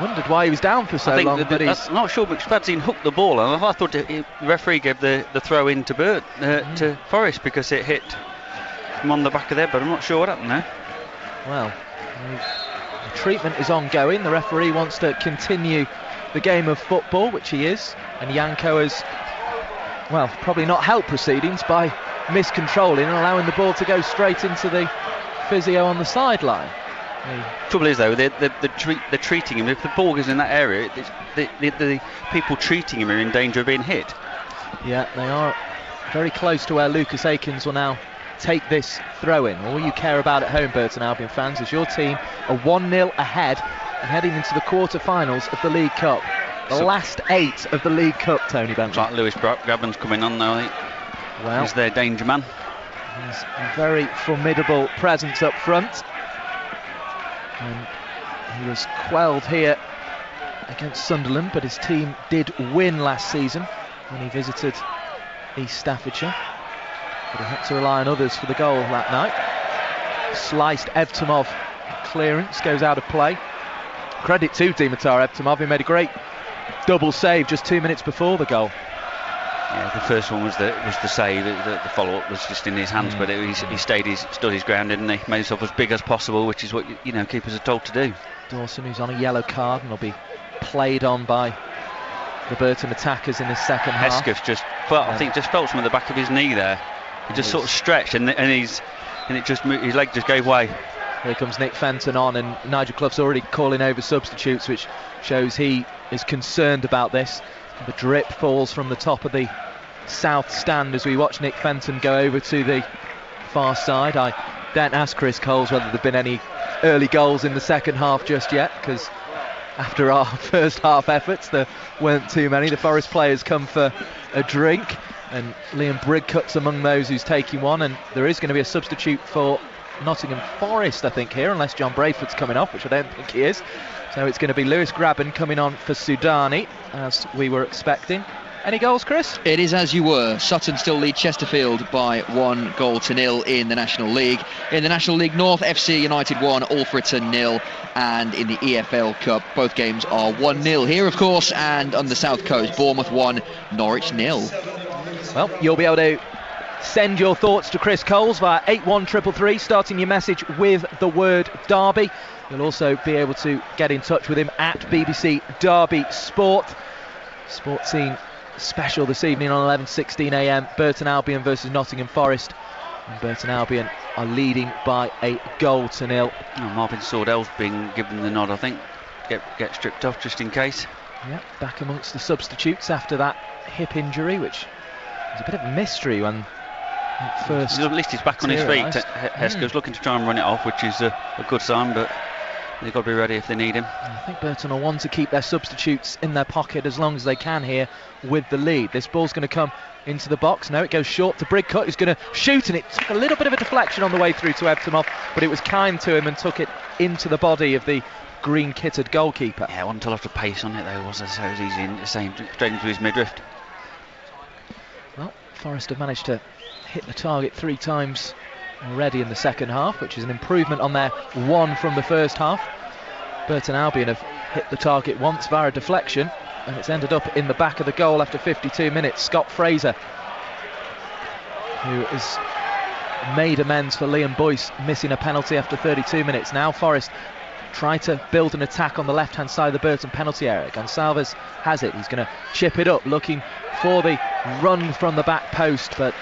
C: wondered why he was down for so long.
B: I'm not sure, but Spadsine hooked the ball, and I thought the referee gave the throw in to Forest because it hit him on the back of their head, but I'm not sure what happened there.
C: Well, the treatment is ongoing. The referee wants to continue the game of football, which he is, and Janko has, well, probably not helped proceedings by miscontrolling and allowing the ball to go straight into the physio on the sideline.
B: The trouble is, though, they're treating him. If the ball goes in that area, the people treating him are in danger of being hit.
C: Yeah, they are very close to where Lucas Akins will now take this throw-in. All you care about at home, Burton Albion fans, is your team are 1-0 ahead and heading into the quarter-finals of the League Cup. The last 8 of the League Cup, Tony Bentley.
B: Like Lewis Grabban's coming on now, I think.
C: Well,
B: he's their danger man.
C: He's a very formidable presence up front. And he was quelled here against Sunderland, but his team did win last season when he visited East Staffordshire. But he had to rely on others for the goal that night. Sliced Evtimov clearance, goes out of play. Credit to Dimitar Evtimov, he made a great double save just 2 minutes before the goal.
B: Yeah, the first one was the save. The follow-up was just in his hands, but he stood his ground, didn't he? Made himself as big as possible, which is what keepers are told to do.
C: Dawson, who's on a yellow card, and will be played on by the Burton attackers in this second half.
B: Hesketh I think just felt from the back of his knee there. He just sort of stretched, and his leg just gave way.
C: Here comes Nick Fenton on, and Nigel Clough's already calling over substitutes, which shows he is concerned about this. The drip falls from the top of the south stand as we watch Nick Fenton go over to the far side. I don't ask Chris Coles whether there have been any early goals in the second half just yet, because after our first half efforts there weren't too many. The Forest players come for a drink, and Liam Brigcut's among those who's taking one, and there is going to be a substitute for Nottingham Forest, I think, here, unless John Brayford's coming off, which I don't think he is. So it's going to be Lewis Grabban coming on for Sudani, as we were expecting. Any goals, Chris?
A: It is as you were. Sutton still lead Chesterfield by 1-0 in the National League. In the National League North, FC United 1, Alfreton 0, and in the EFL Cup, both games are 1-0 here, of course, and on the South Coast, Bournemouth 1, Norwich 0.
C: Well, you'll be able to send your thoughts to Chris Coles via 81333, starting your message with the word Derby. You'll also be able to get in touch with him at BBC Derby Sport. Sport scene special this evening on 11:16 a.m. Burton Albion versus Nottingham Forest. And Burton Albion are leading by 1-0.
B: Marvin Sordell's been given the nod, I think. Get stripped off just in case.
C: Yeah, back amongst the substitutes after that hip injury, which was a bit of a mystery when first.
B: At least he's back on his feet. Hesker's looking to try and run it off, which is a good sign, but they've got to be ready if they need him.
C: I think Burton will want to keep their substitutes in their pocket as long as they can here with the lead. This ball's going to come into the box. No, it goes short to Brigcut, who's going to shoot, and it took a little bit of a deflection on the way through to Evtimov, but it was kind to him and took it into the body of the green-kitted goalkeeper.
B: Yeah, wasn't a lot of pace on it though, was there? So it was easy in saying straight into his midriff.
C: Well, Forest have managed to hit the target 3 times already in the second half, which is an improvement on their 1 from the first half. Burton Albion have hit the target once via a deflection, and it's ended up in the back of the goal after 52 minutes. Scott Fraser, who has made amends for Liam Boyce missing a penalty after 32 minutes. Now Forest try to build an attack on the left-hand side of the Burton penalty area. Gonsalves has it. He's going to chip it up, looking for the run from the back post, but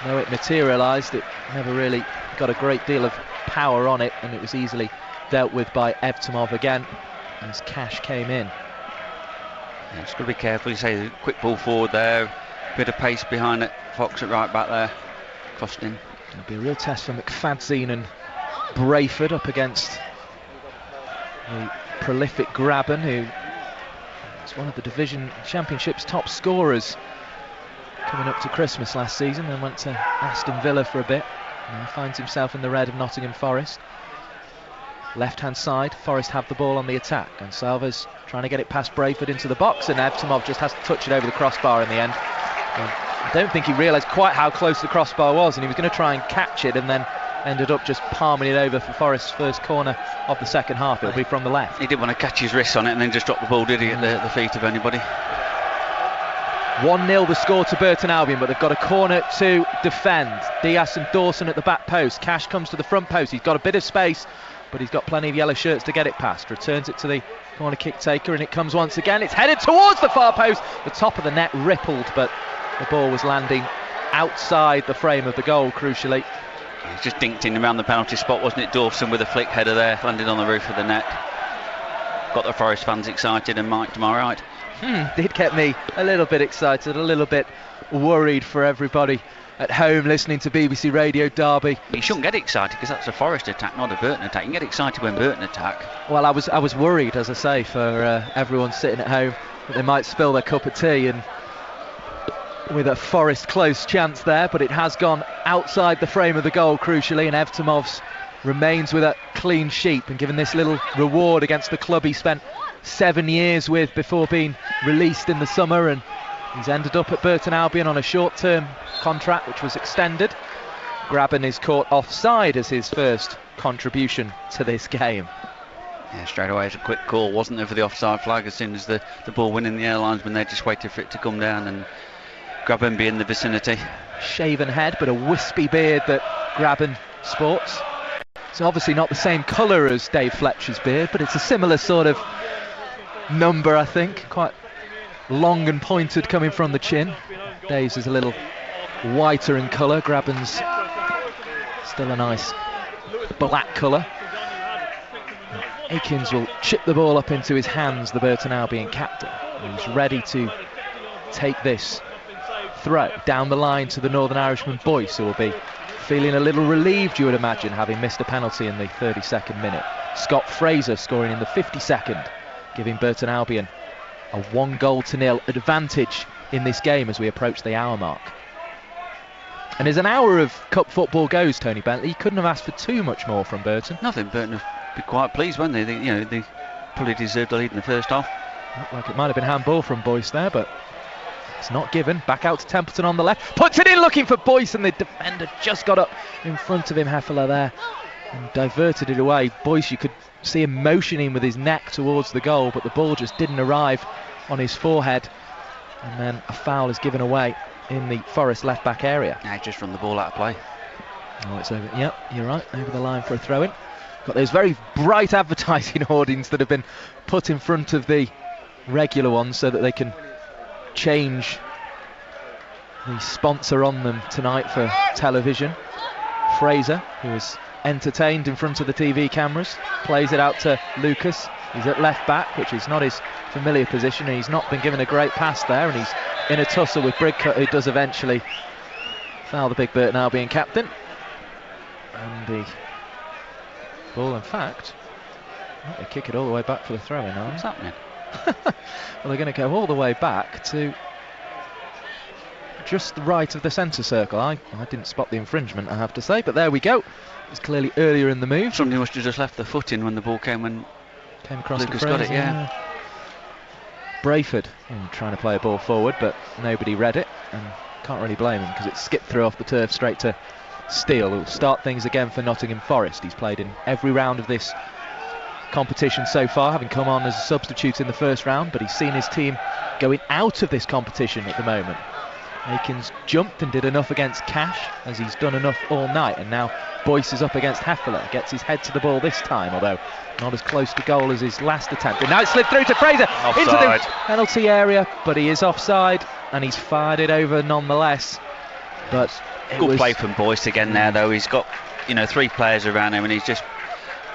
C: though it materialised, it never really got a great deal of power on it, and it was easily dealt with by Evtimov again as Cash came in.
B: Yeah, just got to be careful. You say the quick ball forward there, bit of pace behind it. Fox at right back there, Costin.
C: It'll be a real test for McFadzean and Brayford up against the prolific Graben, who is one of the Division Championship's top scorers coming up to Christmas last season, then went to Aston Villa for a bit, and finds himself in the red of Nottingham Forest. Left-hand side, Forest have the ball on the attack, and Salva's trying to get it past Brayford into the box, and Evtimov just has to touch it over the crossbar in the end. I don't think he realised quite how close the crossbar was, and he was going to try and catch it, and then ended up just palming it over for Forest's first corner of the second half. It'll be from the left.
B: He didn't want to catch his wrists on it and then just drop the ball, did he, at the feet of anybody?
C: 1-0 the score to Burton Albion, but they've got a corner to defend. Diaz and Dawson at the back post. Cash comes to the front post. He's got a bit of space, but he's got plenty of yellow shirts to get it past. Returns it to the corner kick taker, and it comes once again. It's headed towards the far post. The top of the net rippled, but the ball was landing outside the frame of the goal, crucially.
B: He's just dinked in around the penalty spot, wasn't it? Dawson with a flick header there, landed on the roof of the net. Got the Forest fans excited, and Mike, am I right?
C: Did get me a little bit excited, a little bit worried for everybody at home listening to BBC Radio Derby.
B: You shouldn't get excited because that's a Forest attack, not a Burton attack. You can get excited when Burton attack.
C: Well, I was worried, as I say, for everyone sitting at home that they might spill their cup of tea, and with a Forest close chance there, but it has gone outside the frame of the goal, crucially, and Evtimovs remains with a clean sheet, and given this little reward against the club he spent 7 years with before being released in the summer, and he's ended up at Burton Albion on a short-term contract which was extended. Graben is caught offside as his first contribution to this game.
B: Yeah, straight away it's a quick call, wasn't there, for the offside flag as soon as the ball went in the air linesman. They just waited for it to come down, and Graben be in the vicinity.
C: Shaven head, but a wispy beard that Graben sports. It's obviously not the same colour as Dave Fletcher's beard, but it's a similar sort of number, I think. Quite long and pointed coming from the chin. Dave's is a little whiter in colour. Graben's still a nice black colour. Akins will chip the ball up into his hands, the Burton Albion captain. He's ready to take this throw down the line to the Northern Irishman Boyce, who will be feeling a little relieved, you would imagine, having missed a penalty in the 32nd minute. Scott Fraser scoring in the 52nd, giving Burton Albion a 1-0 advantage in this game as we approach the hour mark. And as an hour of cup football goes, Tony Bentley, you couldn't have asked for too much more from Burton.
B: Nothing. Burton have been quite pleased, weren't they? They probably deserved the lead in the first half.
C: Looked like it might have been handball from Boyce there, but it's not given. Back out to Templeton on the left. Puts it in looking for Boyce, and the defender just got up in front of him, Hefele there, and diverted it away. Boyce, you could see him motioning with his neck towards the goal, but the ball just didn't arrive on his forehead. And then a foul is given away in the Forest left-back area.
B: Yeah, just run the ball out of play.
C: Oh, it's over. Yep, you're right. Over the line for a throw-in. Got those very bright advertising hoardings that have been put in front of the regular ones so that they can change the sponsor on them tonight for television. Fraser, who is entertained in front of the TV cameras, plays it out to Lucas. He's at left back, which is not his familiar position, and he's not been given a great pass there, and he's in a tussle with Brigcutt, who does eventually foul the big Burton Albion captain. And the ball, in fact, they kick it all the way back for the throw-in.
B: What's happening?
C: Well, they're going to go all the way back to just the right of the centre circle. I didn't spot the infringement, I have to say, but there we go. It's clearly earlier in the move.
B: Somebody must have just left the foot in when the ball came
C: across.
B: Lucas got it, yeah.
C: Brayford trying to play a ball forward, but nobody read it, and can't really blame him because it skipped through off the turf straight to Steele, who'll start things again for Nottingham Forest. He's played in every round of this competition so far, having come on as a substitute in the first round, but he's seen his team going out of this competition at the moment. Akins jumped and did enough against Cash, as he's done enough all night, and now Boyce is up against Hefele. Gets his head to the ball this time, although not as close to goal as his last attempt. And now it's slid through to Fraser
B: Offside.
C: Into the penalty area, but he is offside, and he's fired it over nonetheless. But
B: good play from Boyce again there, though. He's got 3 players around him, and he's just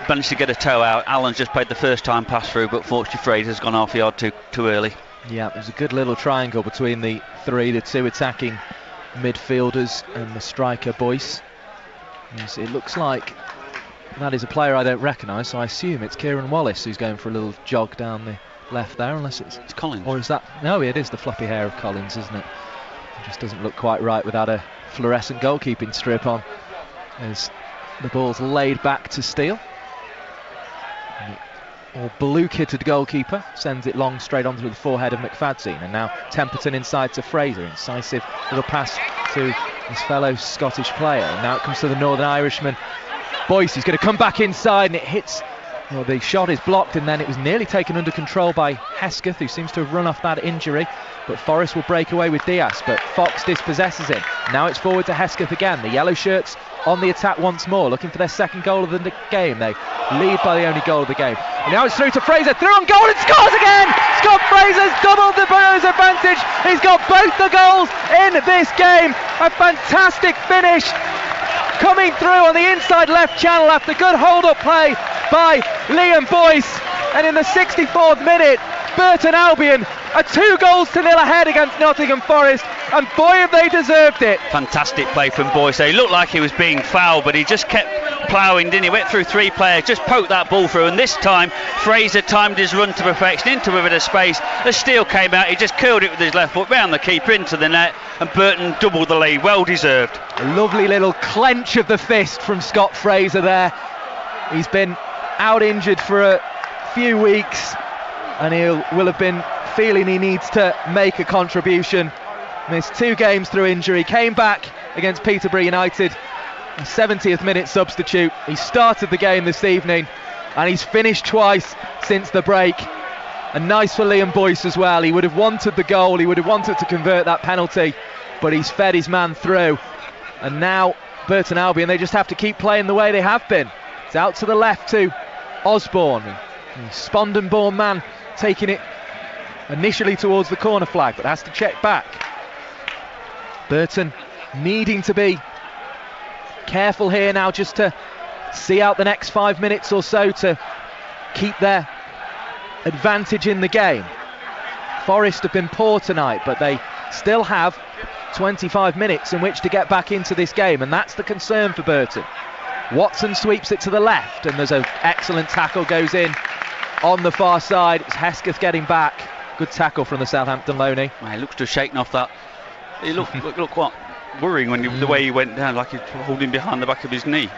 B: managed to get a toe out. Allen's just played the first time pass through, but fortunately Fraser's gone half a yard too early.
C: Yeah, it was a good little triangle between the 2 attacking midfielders and the striker Boyce. It looks like that is a player I don't recognise, so I assume it's Kieran Wallace who's going for a little jog down the left there, unless it's
B: Collins.
C: Or is that... No, it is the floppy hair of Collins, isn't it? It just doesn't look quite right without a fluorescent goalkeeping strip on, as the ball's laid back to Steele. Or blue-kitted goalkeeper sends it long straight onto the forehead of McFadzean, and now Temperton inside to Fraser. Incisive little pass to his fellow Scottish player, and now it comes to the Northern Irishman Boyce. He's going to come back inside, and it hits... Well, the shot is blocked, and then it was nearly taken under control by Hesketh, who seems to have run off that injury. But Forest will break away with Diaz, but Fox dispossesses him. Now it's forward to Hesketh again. The yellow shirts on the attack once more, looking for their second goal of the game. They lead by the only goal of the game. And now it's through to Fraser, through on goal, and scores again! Scott Fraser's doubled the Brewers' advantage. He's got both the goals in this game. A fantastic finish coming through on the inside left channel after good hold-up play by Liam Boyce. And in the 64th minute, Burton Albion are 2-0 ahead against Nottingham Forest, and boy have they deserved it.
B: Fantastic play from Boyce. He looked like he was being fouled, but he just kept ploughing, didn't he? Went through 3 players, just poked that ball through, and this time Fraser timed his run to perfection into a bit of space. The Steele came out, he just curled it with his left foot round the keeper into the net, and Burton doubled the lead. Well deserved.
C: A lovely little clench of the fist from Scott Fraser there. He's been out injured for a few weeks, and he will have been feeling he needs to make a contribution. Missed 2 games through injury, came back against Peterborough United, a 70th minute substitute. He started the game this evening, and he's finished twice since the break. And nice for Liam Boyce as well. He would have wanted the goal, he would have wanted to convert that penalty, but he's fed his man through. And now Burton Albion, they just have to keep playing the way they have been. It's out to the left to Osborne. Spondon-born man taking it initially towards the corner flag, but has to check back. Burton needing to be careful here now, just to see out the next 5 minutes or so to keep their advantage in the game. Forest have been poor tonight, but they still have 25 minutes in which to get back into this game, and that's the concern for Burton. Watson sweeps it to the left, and there's an excellent tackle goes in on the far side. It's Hesketh getting back. Good tackle from the Southampton loanee.
B: Well, he looks to have shaken off that. He looked quite worrying when the way he went down, like he was holding behind the back of his knee.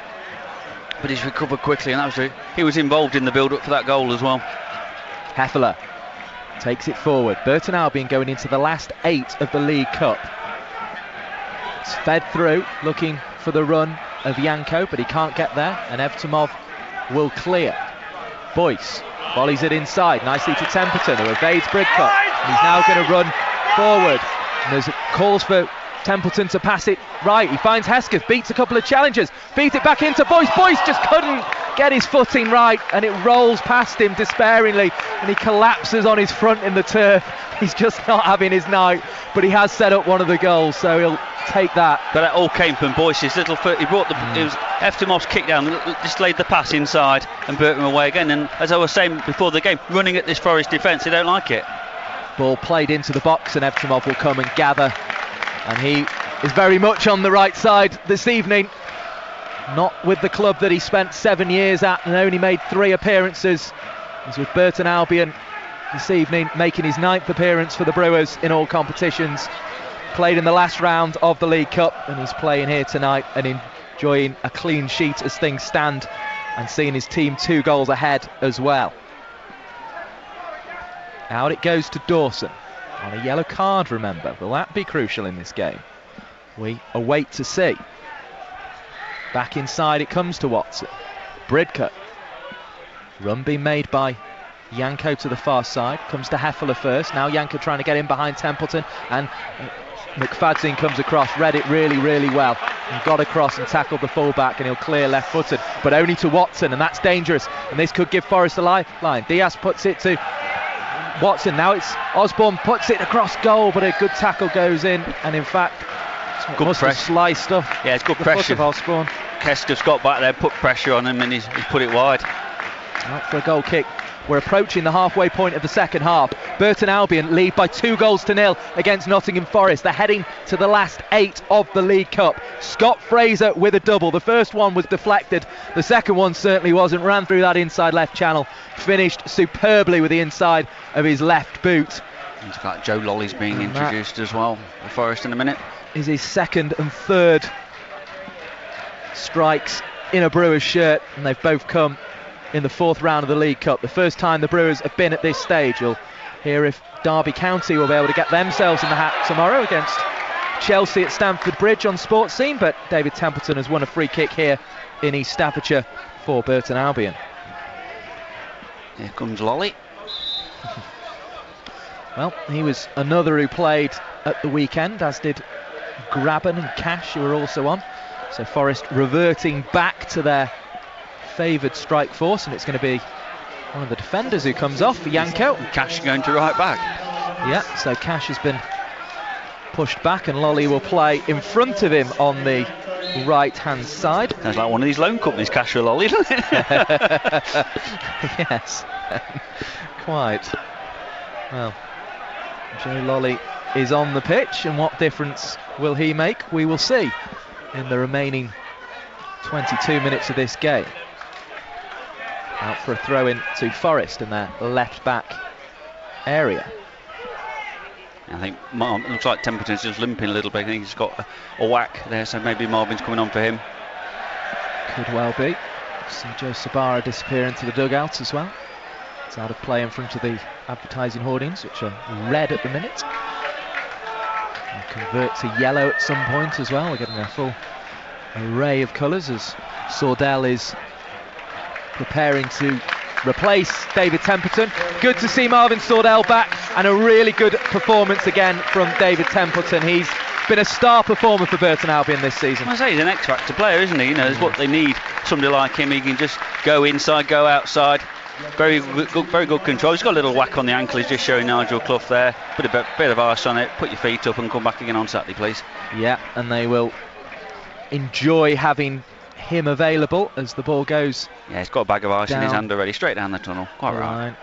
B: But he's recovered quickly, and he was involved in the build-up for that goal as well.
C: Hefele takes it forward. Burton Albion going into the last 8 of the League Cup. It's fed through, looking for the run of Yanko, but he can't get there, and Evtimov will clear. Boyce volleys it inside nicely to Temperton, who evades Bridcut. He's now going to run forward, and there's calls for Templeton to pass it right. He finds Hesketh, beats a couple of challengers, feeds it back into Boyce. Boyce just couldn't get his footing right, and it rolls past him despairingly, and he collapses on his front in the turf. He's just not having his night, but he has set up one of the goals, so he'll take that.
B: But that all came from Boyce's little foot. He brought it was Eftimov's kick down, just laid the pass inside, and Burton away again. And as I was saying before the game, running at this Forest defence, they don't like it.
C: Ball played into the box, and Evtimov will come and gather, and he is very much on the right side this evening. Not with the club that he spent 7 years at and only made 3 appearances. He's with Burton Albion this evening, making his 9th appearance for the Brewers in all competitions. Played in the last round of the League Cup, and he's playing here tonight and enjoying a clean sheet as things stand, and seeing his team 2 goals ahead as well. Out it goes to Dawson on a yellow card, remember. Will that be crucial in this game? We await to see. Back inside it comes to Watson. Bridcut. Run being made by Yanko to the far side. Comes to Hefele first. Now Yanko trying to get in behind Templeton, and McFadzean comes across, read it really, really well, and got across and tackled the fullback, and he'll clear left-footed, but only to Watson, and that's dangerous, and this could give Forest a lifeline. Diaz puts it to Watson. Now it's Osborne, puts it across goal, but a good tackle goes in, and in fact
B: good
C: must have sliced off.
B: Yeah, it's good pressure.
C: Foot of Osborne.
B: Hesketh's got back there, put pressure on him, and he's put it wide.
C: Out for a goal kick. We're approaching the halfway point of the second half. Burton Albion lead by 2-0 against Nottingham Forest. They're heading to the last 8 of the League Cup. Scott Fraser with a double. The first one was deflected, the second one certainly wasn't. Ran through that inside left channel, finished superbly with the inside of his left boot.
B: Looks like Joe Lolly's being introduced as well for Forest in a minute.
C: Is his second and third strikes in a Brewers shirt, and they've both come in the 4th round of the League Cup. The first time the Brewers have been at this stage. You'll hear if Derby County will be able to get themselves in the hat tomorrow against Chelsea at Stamford Bridge on Sports Scene, but David Templeton has won a free kick here in East Staffordshire for Burton Albion.
B: Here comes Lolly.
C: Well, he was another who played at the weekend, as did Graben and Cash, who were also on. So Forest reverting back to their favoured strike force, and it's going to be one of the defenders who comes off for Yanko.
B: Cash going to right back.
C: Yeah, so Cash has been pushed back, and Lolly will play in front of him on the right-hand side.
B: Sounds like one of these loan companies, Cash or Lolly, doesn't it?
C: Yes, quite. Well, Joe Lolly is on the pitch, and what difference will he make? We will see in the remaining 22 minutes of this game. Out for a throw in to Forest in their left back area.
B: I think it looks like Templeton's just limping a little bit. I think he's got a whack there, so maybe Marvin's coming on for him.
C: Could well be. See Joe Sabara disappear into the dugout as well. It's out of play in front of the advertising hoardings, which are red at the minute. And convert to yellow at some point as well. We're getting a full array of colours as Sordell is preparing to replace David Templeton. Good to see Marvin Sordell back, and a really good performance again from David Templeton. He's been a star performer for Burton Albion this season.
B: I say he's an X-factor player, isn't he? You know, it's what they need. Somebody like him, he can just go inside, go outside. Very good control. He's got a little whack on the ankle. He's just showing Nigel Clough there. Put a bit of ice on it. Put your feet up and come back again on Saturday, please. Yeah,
C: and they will enjoy having him available as the ball goes.
B: Yeah, he's got a bag of ice in his hand already, straight down the tunnel. Quite right.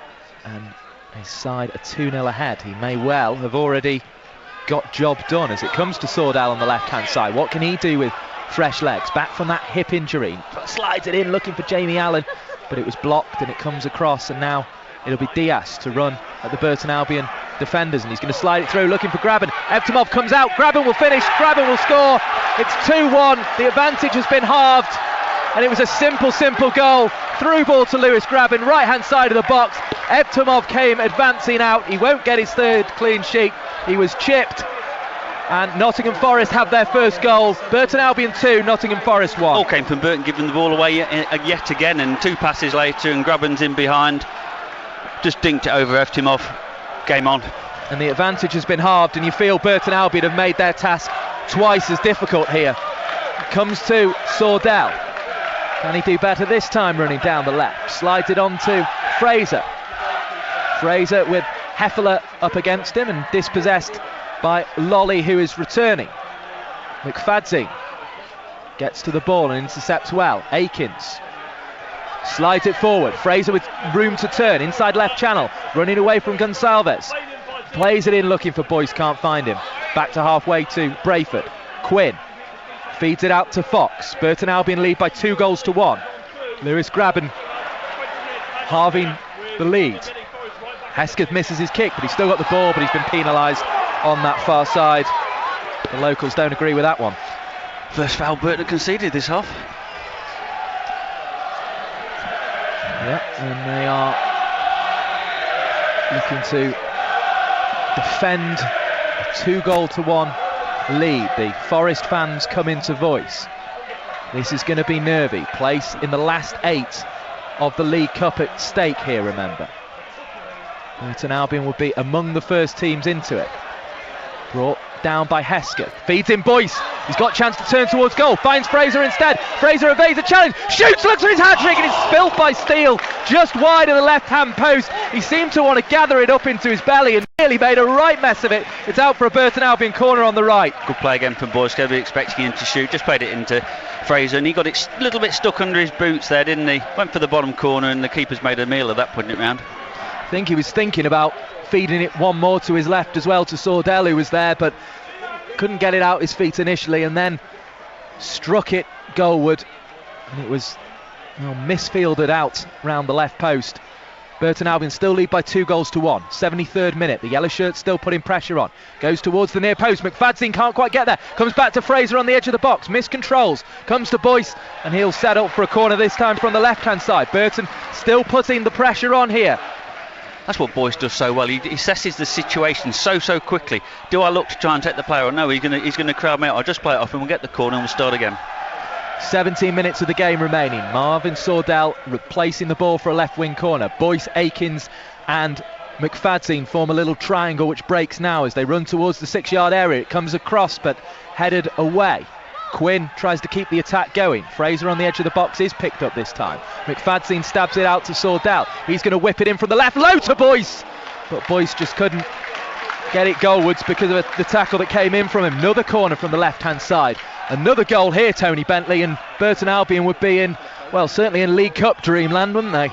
C: And his side are 2-0 ahead. He may well have already got job done as it comes to Sordell on the left-hand side. What can he do with fresh legs? Back from that hip injury. Slides it in, looking for Jamie Allen, but it was blocked and it comes across, and now it'll be Diaz to run at the Burton Albion defenders, and he's going to slide it through looking for Graben. Evtimov comes out, Graben will finish, Graben will score. It's 2-1, the advantage has been halved, and it was a simple goal. Through ball to Lewis Graben, right hand side of the box. Evtimov came advancing out, he won't get his third clean sheet, he was chipped, and Nottingham Forest have their first goal. Burton Albion 2, Nottingham Forest 1.
B: All came from Burton giving the ball away yet again, and 2 passes later, and Graben's in behind, just dinked it over Evtimov. Game on.
C: And the advantage has been halved, and you feel Burton Albion have made their task twice as difficult here. Comes to Sordell. Can he do better this time running down the left? Slides it on to Fraser. Fraser with Heffeler up against him and dispossessed by Lolly, who is returning. McFadzean gets to the ball and intercepts well. Akins slides it forward. Fraser with room to turn inside left channel, running away from Gonsalves. Plays it in looking for Boyce, can't find him. Back to halfway to Brayford. Quinn feeds it out to Fox. Burton Albion lead by 2-1. Lewis Graben halving the lead. Hesketh misses his kick, but he's still got the ball, but he's been penalised on that far side. The locals don't agree with that one.
B: First foul Burton conceded this half.
C: Yeah, and they are looking to defend a 2-1 lead. The Forest fans come into voice. This is going to be nervy. Place in the last 8 of the League Cup at stake here, remember. Burton Albion will be among the first teams into it. Brought down by Hesketh. Feeds in Boyce. He's got a chance to turn towards goal. Finds Fraser instead. Fraser evades a challenge. Shoots, looks for his hat-trick, and it's spilt by Steele just wide of the left-hand post. He seemed to want to gather it up into his belly and nearly made a right mess of it. It's out for a Burton Albion corner on the right.
B: Good play again from Boyce. Going to be expecting him to shoot. Just played it into Fraser, and he got it a little bit stuck under his boots there, didn't he? Went for the bottom corner, and the keeper's made a meal of that, putting it round.
C: I think he was thinking about feeding it one more to his left as well to Sordell, who was there, but couldn't get it out his feet initially, and then struck it goalward, and it was misfielded out round the left post. Burton Albion still lead by 2-1. 73rd minute. The yellow shirts still putting pressure on. Goes towards the near post. McFadzean can't quite get there. Comes back to Fraser on the edge of the box. Miscontrols. Comes to Boyce, and he'll set up for a corner this time from the left-hand side. Burton still putting the pressure on here.
B: That's what Boyce does so well. He assesses the situation so quickly. Do I look to try and take the player, or no? He's going to crowd me out. I'll just play it off, and we'll get the corner, and we'll start again.
C: 17 minutes of the game remaining. Marvin Sordell replacing the ball for a left wing corner. Boyce, Akins and McFadzean form a little triangle which breaks now as they run towards the 6-yard area. It comes across but headed away. Quinn tries to keep the attack going. Fraser on the edge of the box is picked up this time. McFadzean stabs it out to Sordell. He's going to whip it in from the left, low to Boyce, but Boyce just couldn't get it goalwards because of the tackle that came in from him. Another corner from the left hand side. Another goal here, Tony Bentley, and Burton Albion would be in, well, certainly in League Cup dreamland, wouldn't they?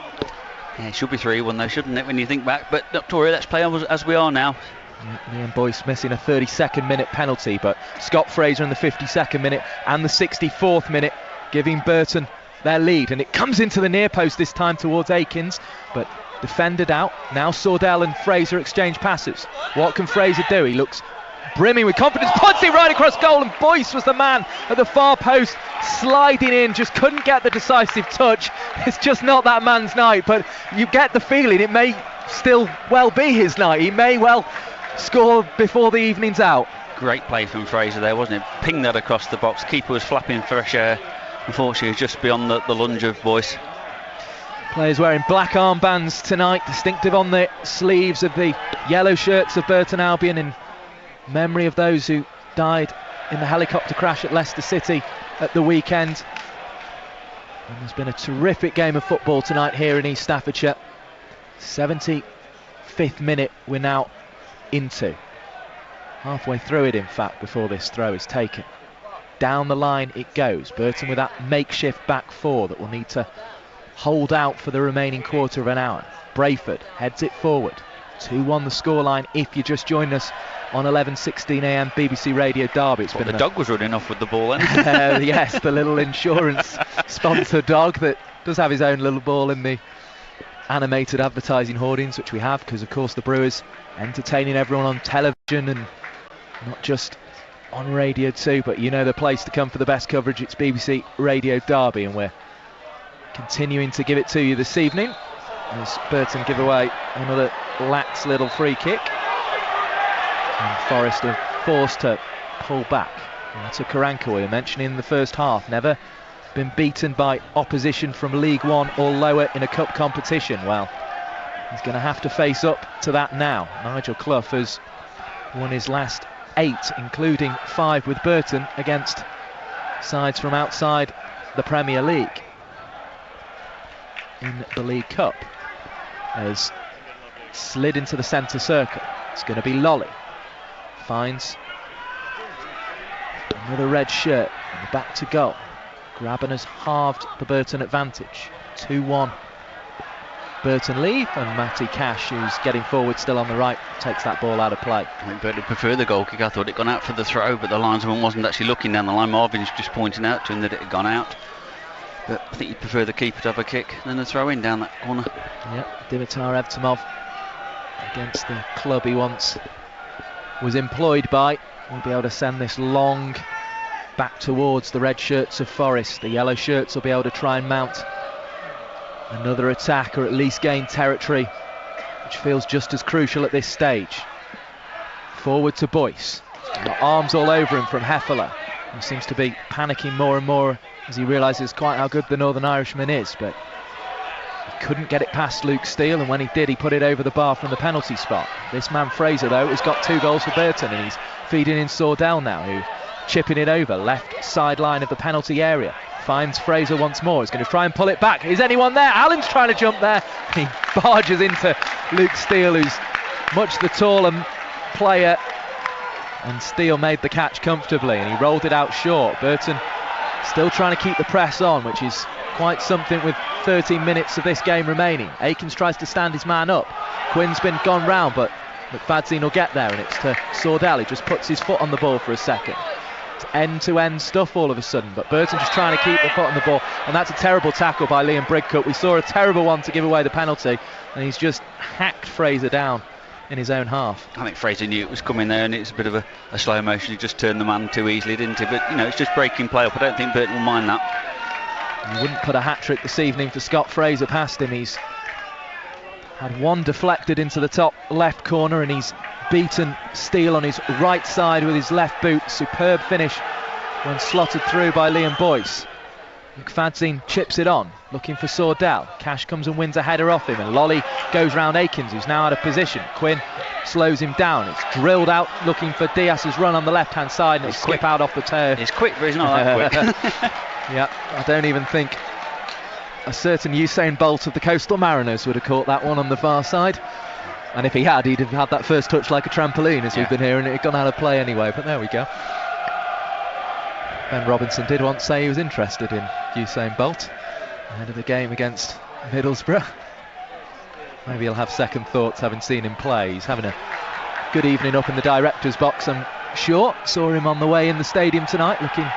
B: Yeah, it should be 3-1 though, shouldn't it, when you think back? But not to worry, let's play as we are now.
C: Ian Boyce missing a 32nd minute penalty, but Scott Fraser in the 52nd minute and the 64th minute giving Burton their lead, and it comes into the near post this time towards Akins, but defended out. Now Sordell and Fraser exchange passes. What can Fraser do? He looks brimming with confidence, puts it right across goal, and Boyce was the man at the far post sliding in, just couldn't get the decisive touch. It's just not that man's night, but you get the feeling it may still well be his night. He may well score before the evening's out.
B: Great play from Fraser there, wasn't it? Pinged that across the box. Keeper was flapping fresh air. Unfortunately, it was just beyond the lunge of Boyce.
C: Players wearing black armbands tonight, distinctive on the sleeves of the yellow shirts of Burton Albion, in memory of those who died in the helicopter crash at Leicester City at the weekend. And there's been a terrific game of football tonight here in East Staffordshire. 75th minute we're now into. Halfway through it, in fact, before this throw is taken. Down the line it goes. Burton with that makeshift back four that will need to hold out for the remaining quarter of an hour. Brayford heads it forward. 2-1 the scoreline if you just joined us on 11:16 a.m. BBC Radio Derby. It's been
B: the dog was running off with the ball then.
C: Yes, the little insurance sponsor dog that does have his own little ball in the animated advertising hoardings, which we have because of course the Brewers entertaining everyone on television and not just on radio too, but you know the place to come for the best coverage. It's BBC Radio Derby, and we're continuing to give it to you this evening as Burton give away another lax little free kick, and Forest are forced to pull back. To Karanka, we were mentioning in the first half, never been beaten by opposition from League One or lower in a cup competition. Well, he's going to have to face up to that now. Nigel Clough has won his last 8, including 5 with Burton against sides from outside the Premier League. In the League Cup, has slid into the centre circle. It's going to be Lolly. Finds another red shirt and back to goal. Grabban has halved the Burton advantage. 2-1 Burton lead, and Matty Cash, who's getting forward still on the right, takes that ball out of play.
B: I think Burton preferred the goal kick. I thought it gone out for the throw, but the linesman wasn't actually looking down the line. Marvin's just pointing out to him that it had gone out. But I think he'd prefer the keeper to have a kick than a throw in down that corner.
C: Yep, Dimitar Evtimov against the club he once was employed by. We'll be able to send this long back towards the red shirts of Forest. The yellow shirts will be able to try and mount another attack, or at least gain territory, which feels just as crucial at this stage. Forward to Boyce. Got arms all over him from Hefferler, who seems to be panicking more and more as he realises quite how good the Northern Irishman is, but he couldn't get it past Luke Steele, and when he did, he put it over the bar from the penalty spot. This man Fraser, though, has got 2 goals for Burton, and he's feeding in Sordell now, who chipping it over left sideline of the penalty area. Finds Fraser once more. He's going to try and pull it back. Is anyone there? Allen's trying to jump there. He barges into Luke Steele, who's much the taller player, and Steele made the catch comfortably, and he rolled it out short. Burton still trying to keep the press on, which is quite something with 13 minutes of this game remaining. Akins tries to stand his man up. Quinn's been gone round, but McFadzean will get there, and it's to Sordell. He just puts his foot on the ball for a second. It's end-to-end stuff all of a sudden, but Burton just trying to keep the foot on the ball, and that's a terrible tackle by Liam Bridcut. We saw a terrible one to give away the penalty, and he's just hacked Fraser down in his own half.
B: I think Fraser knew it was coming there, and it's a bit of a slow motion. He just turned the man too easily, didn't he? But, it's just breaking play up. I don't think Burton will mind that.
C: You wouldn't put a hat-trick this evening for Scott Fraser past him. He's had one deflected into the top left corner, and he's beaten Steele on his right side with his left boot. Superb finish when slotted through by Liam Boyce. McFadzean chips it on, looking for Sordell. Cash comes and wins a header off him, and Lolly goes round Akins, who's now out of position. Quinn slows him down. It's drilled out, looking for Diaz's run on the left-hand side, and it's quick out off the toe.
B: It's quick, but it's not that quick.
C: Yeah, I don't even think a certain Usain Bolt of the Coastal Mariners would have caught that one on the far side. And if he had, he'd have had that first touch like a trampoline, as we've been hearing. It had gone out of play anyway, but there we go. Ben Robinson did once say he was interested in Usain Bolt ahead of the game against Middlesbrough. Maybe he'll have second thoughts having seen him play. He's having a good evening up in the director's box, I'm sure. Saw him on the way in the stadium tonight, looking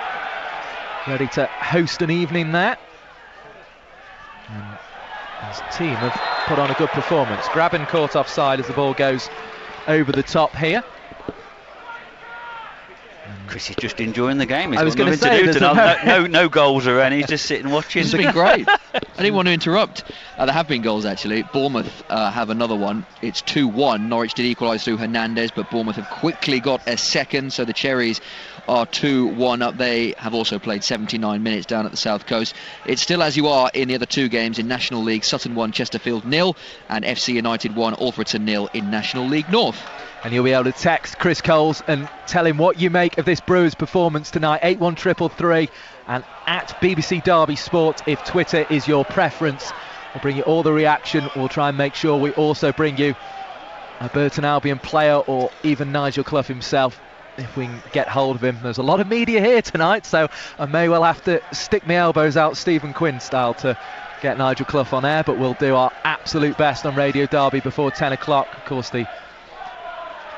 C: ready to host an evening there. And his team have put on a good performance. Graben caught offside as the ball goes over the top here.
B: Chris is just enjoying the game. He's
C: I was
B: got
C: going to
B: nothing
C: say,
B: to do. No goals or any. He's just sitting watching.
A: It's been great. I didn't want to interrupt. There have been goals, actually. Bournemouth have another one. It's 2-1. Norwich did equalise through Hernandez, but Bournemouth have quickly got a second, so the Cherries are 2-1 up. They have also played 79 minutes down at the South Coast. It's still as you are in the other two games in National League. Sutton 1, Chesterfield 0, and FC United 1, Alfreton 0 in National League North.
C: And you'll be able to text Chris Coles and tell him what you make of this Brewers performance tonight. 81333 and at BBC Derby Sport if Twitter is your preference. We'll bring you all the reaction. We'll try and make sure we also bring you a Burton Albion player or even Nigel Clough himself if we can get hold of him. There's a lot of media here tonight, so I may well have to stick my elbows out Stephen Quinn style to get Nigel Clough on air, but we'll do our absolute best on Radio Derby before 10 o'clock. Of course, the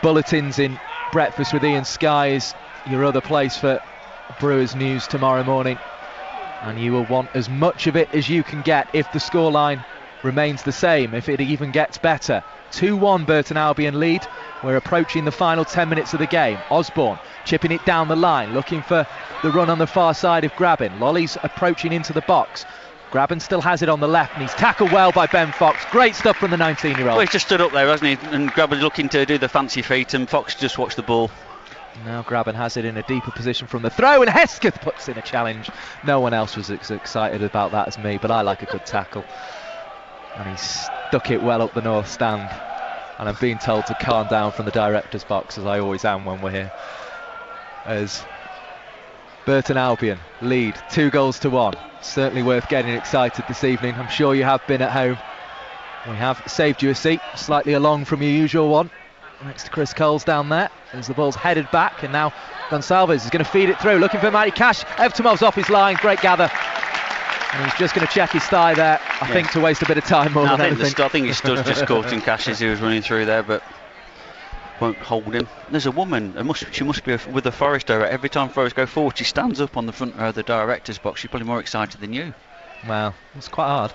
C: bulletins in Breakfast with Ian Sky is your other place for Brewers news tomorrow morning, and you will want as much of it as you can get if the scoreline remains the same, if it even gets better. 2-1 Burton Albion lead. We're approaching the final 10 minutes of the game. Osborne chipping it down the line, looking for the run on the far side of Graben. Lolly's approaching into the box. Graben still has it on the left, and he's tackled well by Ben Fox. Great stuff from the 19-year-old.
B: Well, he's just stood up there, hasn't he? And Graben's looking to do the fancy feet, and Fox just watched the ball.
C: Now Graben has it in a deeper position from the throw, and Hesketh puts in a challenge. No one else was as excited about that as me, but I like a good tackle. And he stuck it well up the north stand. And I'm being told to calm down from the director's box, as I always am when we're here. As Burton Albion lead 2-1. Certainly worth getting excited this evening. I'm sure you have been at home. We have saved you a seat, slightly along from your usual one, next to Chris Coles down there, as the ball's headed back, and now Gonsalves is going to feed it through, looking for Matty Cash. Evtimov's off his line, great gather. And he's just going to check his thigh there, I think, to waste a bit of time more than anything.
B: I think he stood just caught in Cash as he was running through there, but won't hold him. There's a woman, she must be with the Forest director. Every time Forest go forward, she stands up on the front row of the director's box. She's probably more excited than you.
C: Well, it's quite hard.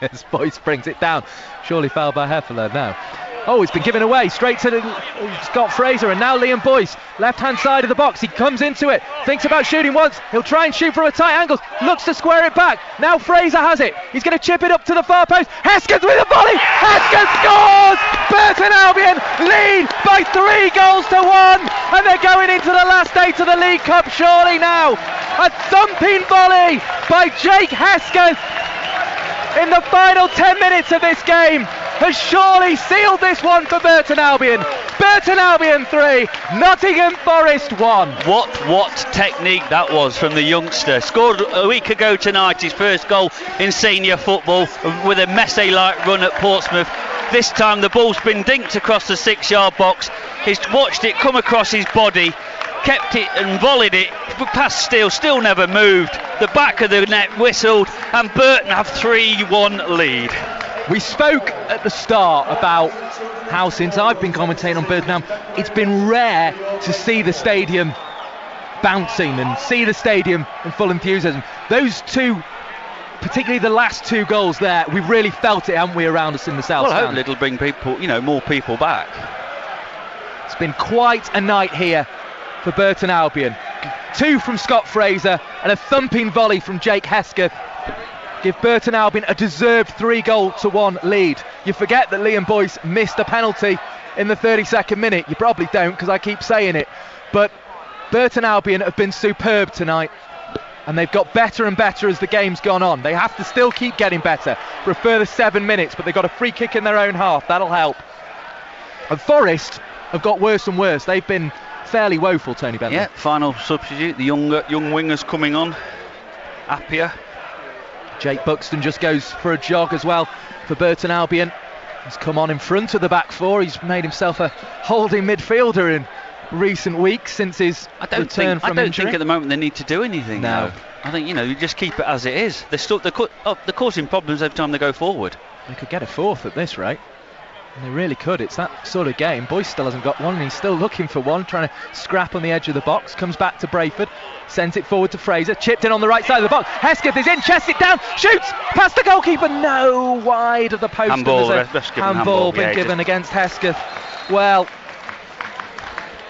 C: As Boyce brings it down. Surely fouled by Heffler now. Oh, it's been given away straight to Scott Fraser, and now Liam Boyce, left-hand side of the box. He comes into it, thinks about shooting once. He'll try and shoot from a tight angle, looks to square it back. Now Fraser has it. He's going to chip it up to the far post. Hesketh with a volley. Hesketh scores! Burton Albion lead by 3-1, and they're going into the last 8 of the League Cup surely now. A thumping volley by Jake Hesketh in the final 10 minutes of this game has surely sealed this one for Burton Albion. Burton Albion 3, Nottingham Forest 1.
B: What technique that was from the youngster. Scored a week ago tonight, his first goal in senior football with a Messi-like run at Portsmouth. This time the ball's been dinked across the 6-yard box. He's watched it come across his body, kept it and volleyed it past Steele, still never moved. The back of the net whistled, and Burton have 3-1 lead.
C: We spoke at the start about how since I've been commentating on Burton Albion, it's been rare to see the stadium bouncing and see the stadium in full enthusiasm. Those two, particularly the last two goals there, we've really felt it, haven't we, around us in the south
B: Well,
C: stand.
B: hopefully it'll bring people, more people back.
C: It's been quite a night here for Burton Albion. 2 from Scott Fraser and a thumping volley from Jake Hesketh give Burton Albion a deserved 3-1 lead. You forget that Liam Boyce missed a penalty in the 32nd minute. You probably don't, because I keep saying it. But Burton Albion have been superb tonight, and they've got better and better as the game's gone on. They have to still keep getting better for a further 7 minutes, but they've got a free kick in their own half. That'll help. And Forest have got worse and worse. They've been fairly woeful, Tony Bentley.
B: Yeah, final substitute, the young wingers coming on. Appiah.
C: Jake Buxton just goes for a jog as well for Burton Albion. He's come on in front of the back four. He's made himself a holding midfielder in recent weeks since his return from injury.
B: I don't think at the moment they need to do anything.
C: No.
B: Though. I think, you just keep it as it is. They're causing problems every time they go forward.
C: They could get a fourth at this rate. And they really could. It's that sort of game. Boyce still hasn't got one, and he's still looking for one, trying to scrap on the edge of the box. Comes back to Brayford, sends it forward to Fraser, chipped in on the right side of the box. Hesketh is in, chests it down, shoots past the goalkeeper. No, wide of the post. Handball been given against Hesketh. Well,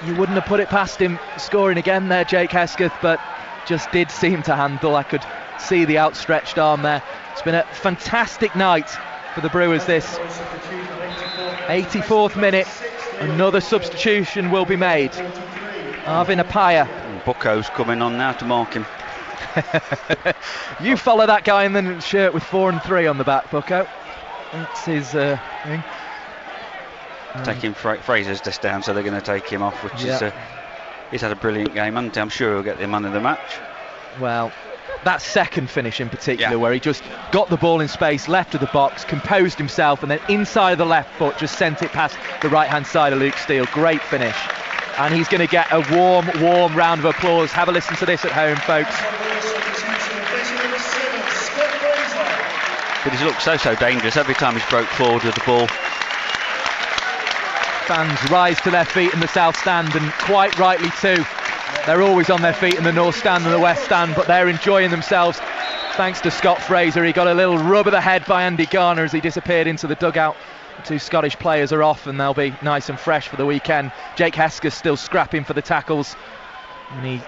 C: you wouldn't have put it past him scoring again there, Jake Hesketh, but just did seem to handle. I could see the outstretched arm there. It's been a fantastic night for the Brewers this 84th minute. Another substitution will be made. Arvin Appiah.
B: Bucco's coming on now to mark him.
C: You follow that guy in the shirt with 4 and 3 on the back, Bucco. That's his thing.
B: Taking Fraser's just down, so they're going to take him off, which is he's had a brilliant game, hasn't he? I'm sure he'll get the man of the match.
C: Well, that second finish in particular, where he just got the ball in space, left of the box, composed himself, and then inside of the left foot just sent it past the right hand side of Luke Steele. Great finish, and he's going to get a warm round of applause. Have a listen to this at home, folks.
B: But he's looked so dangerous every time he's broke forward with the ball.
C: Fans rise to their feet in the south stand, and quite rightly too. They're always on their feet in the north stand and the west stand, but they're enjoying themselves thanks to Scott Fraser. He got a little rub of the head by Andy Garner as he disappeared into the dugout. The 2 Scottish players are off, and they'll be nice and fresh for the weekend. Jake Hesketh still scrapping for the tackles, and the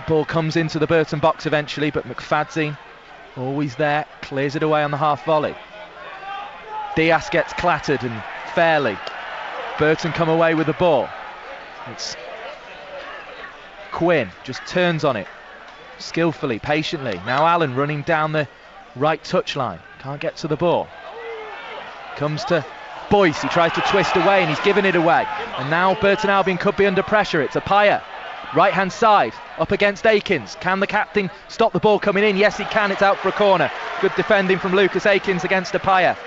C: ball comes into the Burton box eventually, but McFadzean, always there, clears it away on the half volley. Diaz gets clattered, and fairly. Burton come away with the ball. It's Quinn, just turns on it skillfully, patiently. Now Allen running down the right touchline, can't get to the ball. Comes to Boyce, he tries to twist away, and he's given it away. And now Burton Albion could be under pressure. It's Appiah, right hand side, up against Akins. Can the captain stop the ball coming in? Yes, he can. It's out for a corner. Good defending from Lucas Akins against Appiah.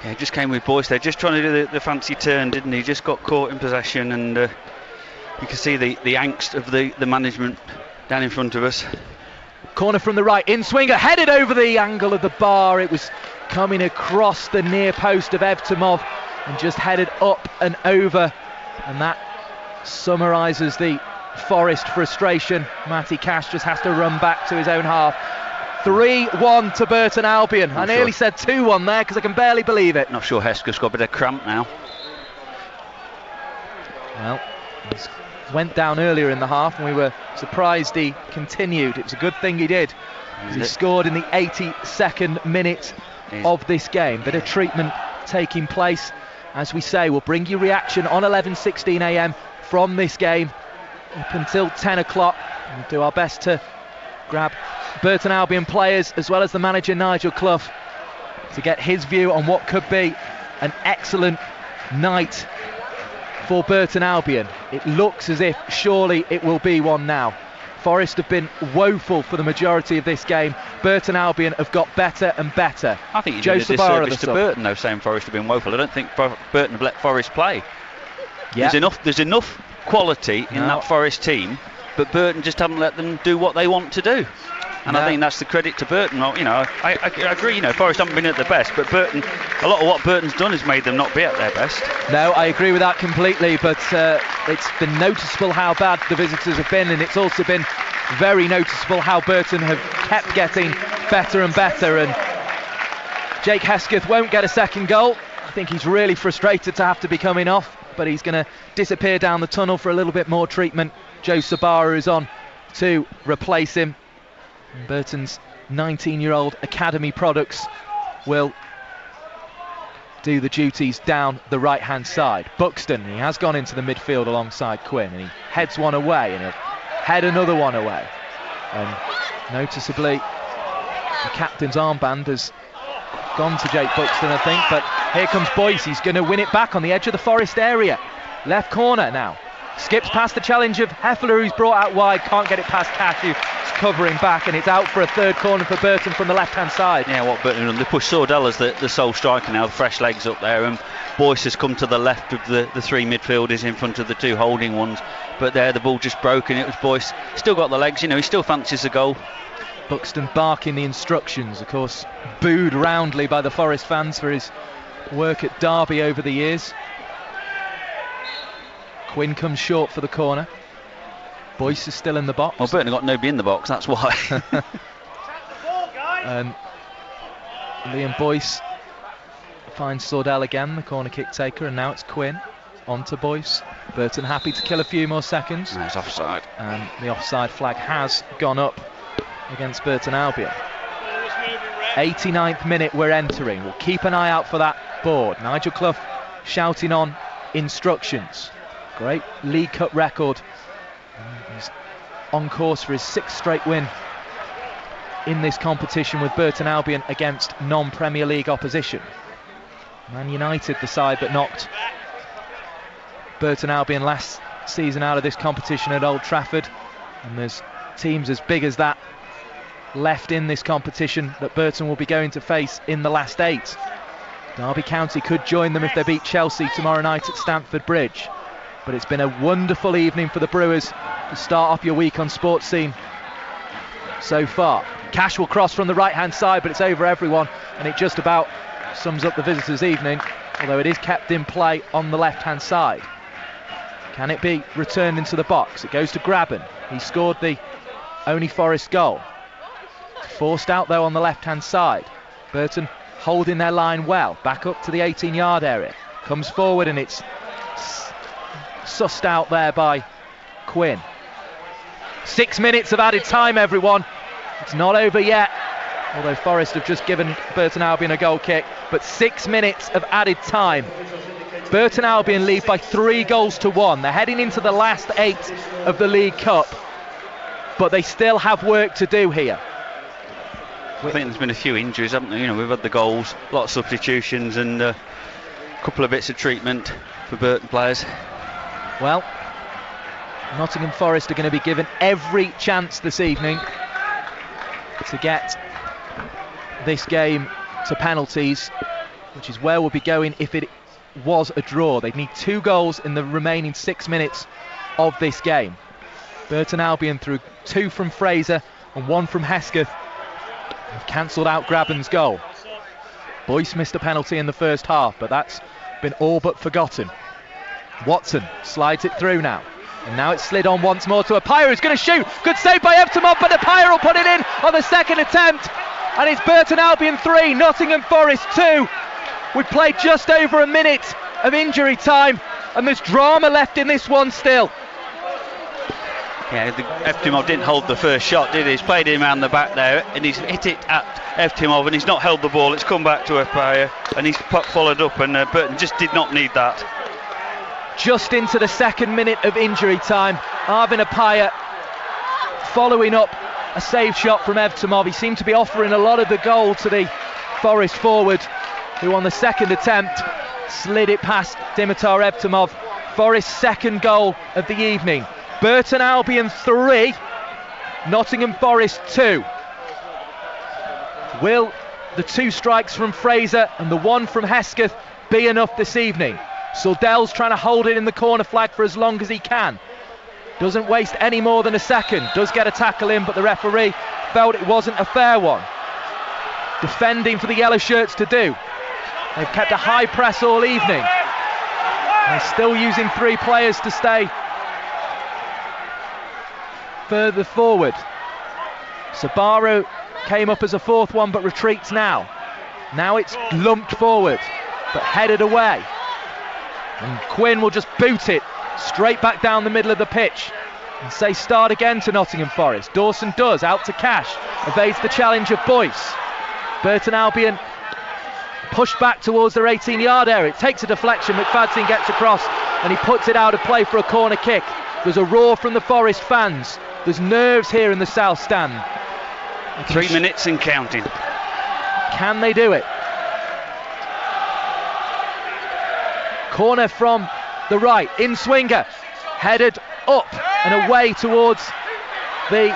B: Yeah, he just came with Boyce there, just trying to do the fancy turn, didn't he? Just got caught in possession, and you can see the angst of the management down in front of us.
C: Corner from the right, in swinger, headed over the angle of the bar. It was coming across the near post of Evtimov and just headed up and over, and that summarises the Forest frustration. Matty Cash just has to run back to his own half. 3-1 to Burton Albion. I nearly said 2-1 there because I can barely believe it.
B: Not sure Hesketh's got a bit of cramp now.
C: Well, he went down earlier in the half, and we were surprised he continued. It was a good thing he did. He scored in the 82nd minute of this game. Bit of treatment taking place. As we say, we'll bring you reaction on 11:16 a.m. from this game up until 10 o'clock. We'll do our best to grab Burton Albion players as well as the manager Nigel Clough to get his view on what could be an excellent night for Burton Albion. It looks as if surely it will be one now. Forest have been woeful for the majority of this game. Burton Albion have got better and better.
B: I think you did a disservice to Burton though, saying Forest have been woeful. I don't think Burton have let Forest play. There's enough quality in that Forest team, but Burton just haven't let them do what they want to do. And I think that's the credit to Burton. Well, I agree. Forest haven't been at their best, but Burton, a lot of what Burton's done has made them not be at their best.
C: No, I agree with that completely. But it's been noticeable how bad the visitors have been, and it's also been very noticeable how Burton have kept getting better and better. And Jake Hesketh won't get a second goal. I think he's really frustrated to have to be coming off, but he's going to disappear down the tunnel for a little bit more treatment. Joe Sabara is on to replace him. And Burton's 19-year-old academy products will do the duties down the right-hand side. Buxton, he has gone into the midfield alongside Quinn, and he heads one away, and he'll head another one away. And noticeably, the captain's armband has gone to Jake Buxton, I think, but here comes Boyce. He's going to win it back on the edge of the Forest area. Left corner now. Skips past the challenge of Heffler, who's brought out wide, can't get it past Cashew. It's covering back, and it's out for a third corner for Burton from the left-hand side.
B: Yeah, what Burton have done, they push Sordell as the sole striker now, the fresh legs up there, and Boyce has come to the left of the three midfielders in front of the two holding ones. But there, the ball just broke, and it was Boyce. Still got the legs, he still fancies the goal.
C: Buxton barking the instructions, of course, booed roundly by the Forest fans for his work at Derby over the years. Quinn comes short for the corner. Boyce is still in the box.
B: Well, Burton have got nobody in the box, that's why.
C: And Liam Boyce finds Sordell again, the corner kick taker, and now it's Quinn on to Boyce. Burton happy to kill a few more seconds.
B: No, it's offside.
C: And the offside flag has gone up against Burton Albion. 89th minute we're entering. We'll keep an eye out for that board. Nigel Clough shouting on instructions. Great League Cup record. He's on course for his 6th straight win in this competition with Burton Albion against non-Premier League opposition. Man United, the side that knocked Burton Albion last season out of this competition at Old Trafford. And there's teams as big as that left in this competition that Burton will be going to face in the last 8. Derby County could join them if they beat Chelsea tomorrow night at Stamford Bridge. But it's been a wonderful evening for the Brewers to start off your week on Sports Scene so far. Cash will cross from the right-hand side, but it's over everyone, and it just about sums up the visitors' evening, although it is kept in play on the left-hand side. Can it be returned into the box? It goes to Graben. He scored the only Forest goal. Forced out, though, on the left-hand side. Burton holding their line well. Back up to the 18-yard area. Comes forward, and it's sussed out there by Quinn. 6 minutes of added time, everyone. It's not over yet, although Forest have just given Burton Albion a goal kick, but 6 minutes of added time. Burton Albion lead by 3-1. They're heading into the last 8 of the League Cup, but they still have work to do here.
B: I think there's been a few injuries, haven't there? We've had the goals, a lot of substitutions, and a couple of bits of treatment for Burton players.
C: Well, Nottingham Forest are going to be given every chance this evening to get this game to penalties, which is where we'll be going if it was a draw. They'd need 2 goals in the remaining 6 minutes of this game. Burton Albion through 2 from Fraser and 1 from Hesketh have cancelled out Graben's goal. Boyce missed a penalty in the first half, but that's been all but forgotten. Watson slides it through now, and now it's slid on once more to Appiah, who's going to shoot. Good save by Evtimov, but Appiah will put it in on the second attempt, and it's Burton Albion 3, Nottingham Forest 2. We've played just over a minute of injury time, and there's drama left in this one still.
B: Yeah, Evtimov didn't hold the first shot, did he? He's played him around the back there, and he's hit it at Evtimov, and he's not held the ball. It's come back to Appiah, and he's followed up, and Burton just did not need that.
C: Just into the 2nd minute of injury time, Arvin Appiah following up a save shot from Evtimov. He seemed to be offering a lot of the goal to the Forest forward, who on the second attempt slid it past Dimitar Evtimov. Forest's 2nd goal of the evening. Burton Albion 3, Nottingham Forest 2. Will the 2 strikes from Fraser and the 1 from Hesketh be enough this evening? Sordell's trying to hold it in the corner flag for as long as he can. Doesn't waste any more than a second. Does get a tackle in, but the referee felt it wasn't a fair one. Defending for the yellow shirts to do. They've kept a high press all evening. They're still using 3 players to stay further forward. Sabaro came up as a 4th one but retreats now. Now it's lumped forward but headed away. And Quinn will just boot it straight back down the middle of the pitch and say start again to Nottingham Forest. Dawson does, out to Cash, evades the challenge of Boyce. Burton Albion pushed back towards their 18-yard area. It takes a deflection, McFadzean gets across and he puts it out of play for a corner kick. There's a roar from the Forest fans. There's nerves here in the south stand.
B: 3 minutes and counting.
C: Can they do it? Corner from the right, in swinger, headed up and away towards the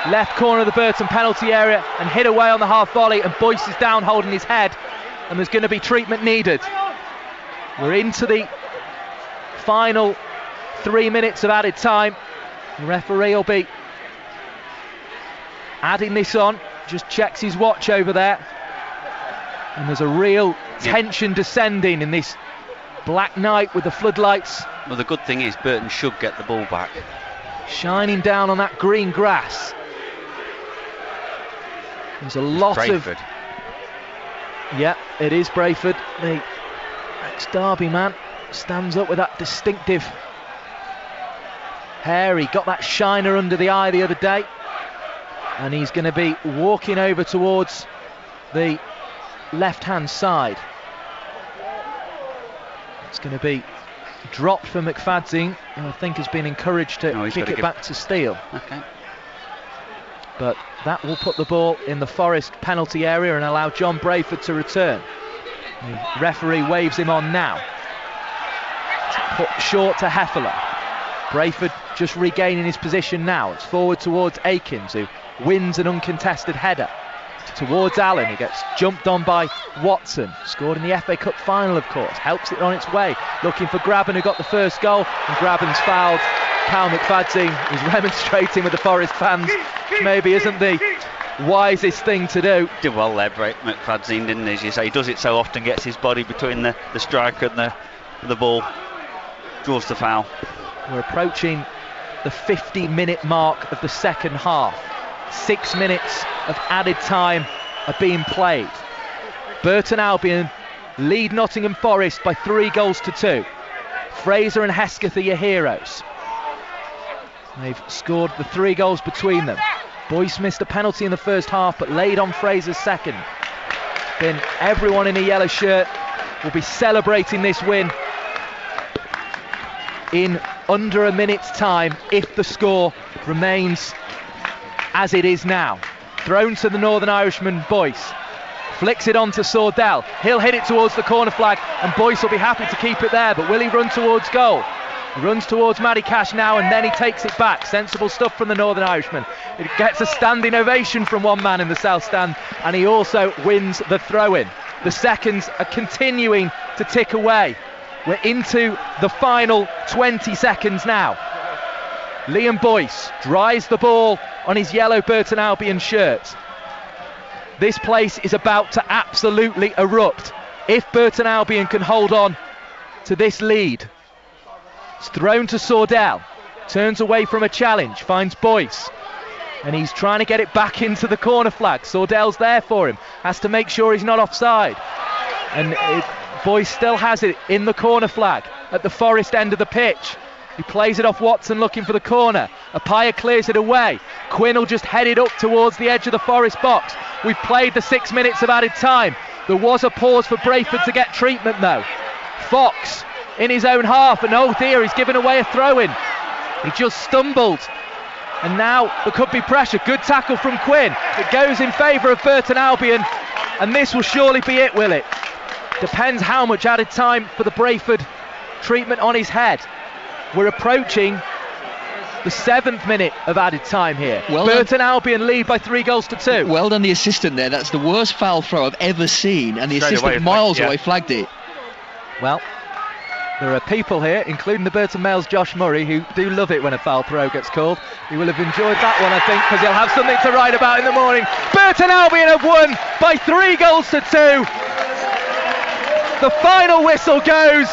C: left corner of the Burton penalty area and hit away on the half volley, and Boyce is down holding his head and there's going to be treatment needed. We're into the final 3 minutes of added time. The referee will be adding this on, just checks his watch over there, and there's a real tension descending in this black night with the floodlights.
B: Well, the good thing is Burton should get the ball back.
C: Shining down on that green grass. There's a lot
B: Brayford.
C: Yeah, it is Brayford. The ex-Derby man stands up with that distinctive hair. He got that shiner under the eye the other day, and he's going to be walking over towards the left-hand side. It's going to be dropped for McFadzean, who I think has been encouraged to kick it back to Steele.
B: Okay.
C: But that will put the ball in the Forest penalty area and allow John Brayford to return. The referee waves him on now. It's put short to Heffler. Brayford just regaining his position now. It's forward towards Akins, who wins an uncontested header. Towards Allen, who gets jumped on by Watson. Scored in the FA Cup final, of course. Helps it on its way. Looking for Graben, who got the first goal. And Graben's fouled. Cal McFadzean is remonstrating with the Forest fans, which maybe isn't the wisest thing to do.
B: Did well there, McFadzean, didn't he? As you say, he does it so often, gets his body between the striker and the ball. Draws the foul.
C: We're approaching the 50-minute mark of the second half. 6 minutes of added time are being played. Burton Albion lead Nottingham Forest by 3-2. Fraser and Hesketh are your heroes. They've scored the 3 goals between them. Boyce missed a penalty in the first half but laid on Fraser's second. Then everyone in a yellow shirt will be celebrating this win in under a minute's time if the score remains as it is now. Thrown to the Northern Irishman, Boyce. Flicks it on to Sordell. He'll hit it towards the corner flag and Boyce will be happy to keep it there, but will he run towards goal? He runs towards Matty Cash now and then he takes it back. Sensible stuff from the Northern Irishman. It gets a standing ovation from one man in the south stand, and he also wins the throw-in. The seconds are continuing to tick away. We're into the final 20 seconds now. Liam Boyce dries the ball on his yellow Burton Albion shirt. This place is about to absolutely erupt if Burton Albion can hold on to this lead. It's thrown to Sordell, turns away from a challenge, finds Boyce, and he's trying to get it back into the corner flag. Sordell's there for him, has to make sure he's not offside, and Boyce still has it in the corner flag at the Forest end of the pitch. He plays it off Watson looking for the corner. Appiah clears it away. Quinn will just head it up towards the edge of the Forest box. We've played the 6 minutes of added time. There was a pause for Brayford to get treatment though. Fox in his own half, and oh dear, he's given away a throw-in. He just stumbled. And now there could be pressure. Good tackle from Quinn. It goes in favour of Burton Albion, and this will surely be it, will it? Depends how much added time for the Brayford treatment on his head. We're approaching the 7th minute of added time here. Well Burton Albion lead by 3-2.
A: Well done the assistant there. That's the worst foul throw I've ever seen, and the assistant miles away flagged it.
C: Well, There are people here, including the Burton males Josh Murray, who do love it when a foul throw gets called. He will have enjoyed that one, I think, because he'll have something to write about in the morning. Burton Albion have won by 3 goals to 2. The final whistle goes.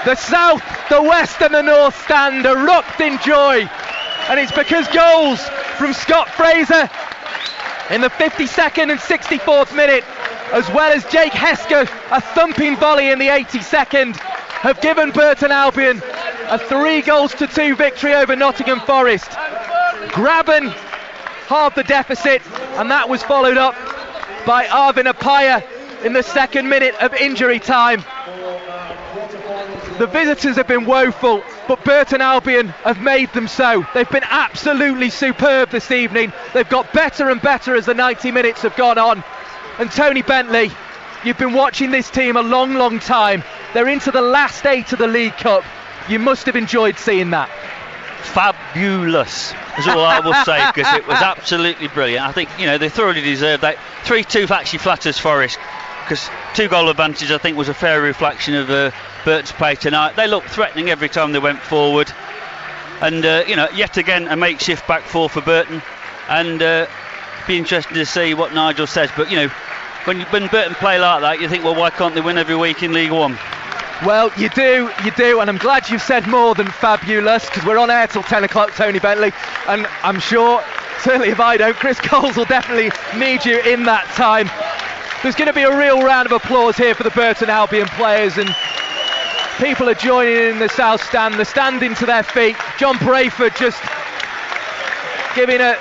C: The south, the west and the north stand erupt in joy. And it's because goals from Scott Fraser in the 52nd and 64th minute, as well as Jake Hesker, a thumping volley in the 82nd, have given Burton Albion a 3 goals to 2 victory over Nottingham Forest. Graben halved the deficit, and that was followed up by Arvin Apaya in the 2nd minute of injury time. The visitors have been woeful, but Burton Albion have made them so. They've been absolutely superb this evening. They've got better and better as the 90 minutes have gone on. And Tony Bentley, you've been watching this team a long, long time. They're into the last 8 of the League Cup. You must have enjoyed seeing that.
B: Fabulous is all I will say, because it was absolutely brilliant. I think, they thoroughly deserved that. 3-2 actually flatters Forest, because 2-goal advantage, I think, was a fair reflection of Burton's play tonight. They looked threatening every time they went forward, and yet again a makeshift back four for Burton, and be interesting to see what Nigel says. But when Burton play like that, you think, well, why can't they win every week in League One?
C: Well, you do, and I'm glad you've said more than fabulous, because we're on air till 10 o'clock, Tony Bentley, and I'm sure, certainly if I don't, Chris Coles will definitely need you in that time. There's going to be a real round of applause here for the Burton Albion players, and people are joining in the south stand. They're standing to their feet. John Brayford just giving a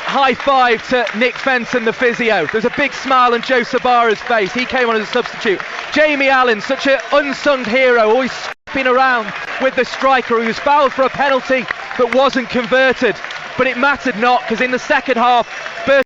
C: high five to Nick Fenton, the physio. There's a big smile on Joe Sabara's face. He came on as a substitute. Jamie Allen, such an unsung hero, always swapping around with the striker, who was fouled for a penalty but wasn't converted. But it mattered not, because in the second half, Burton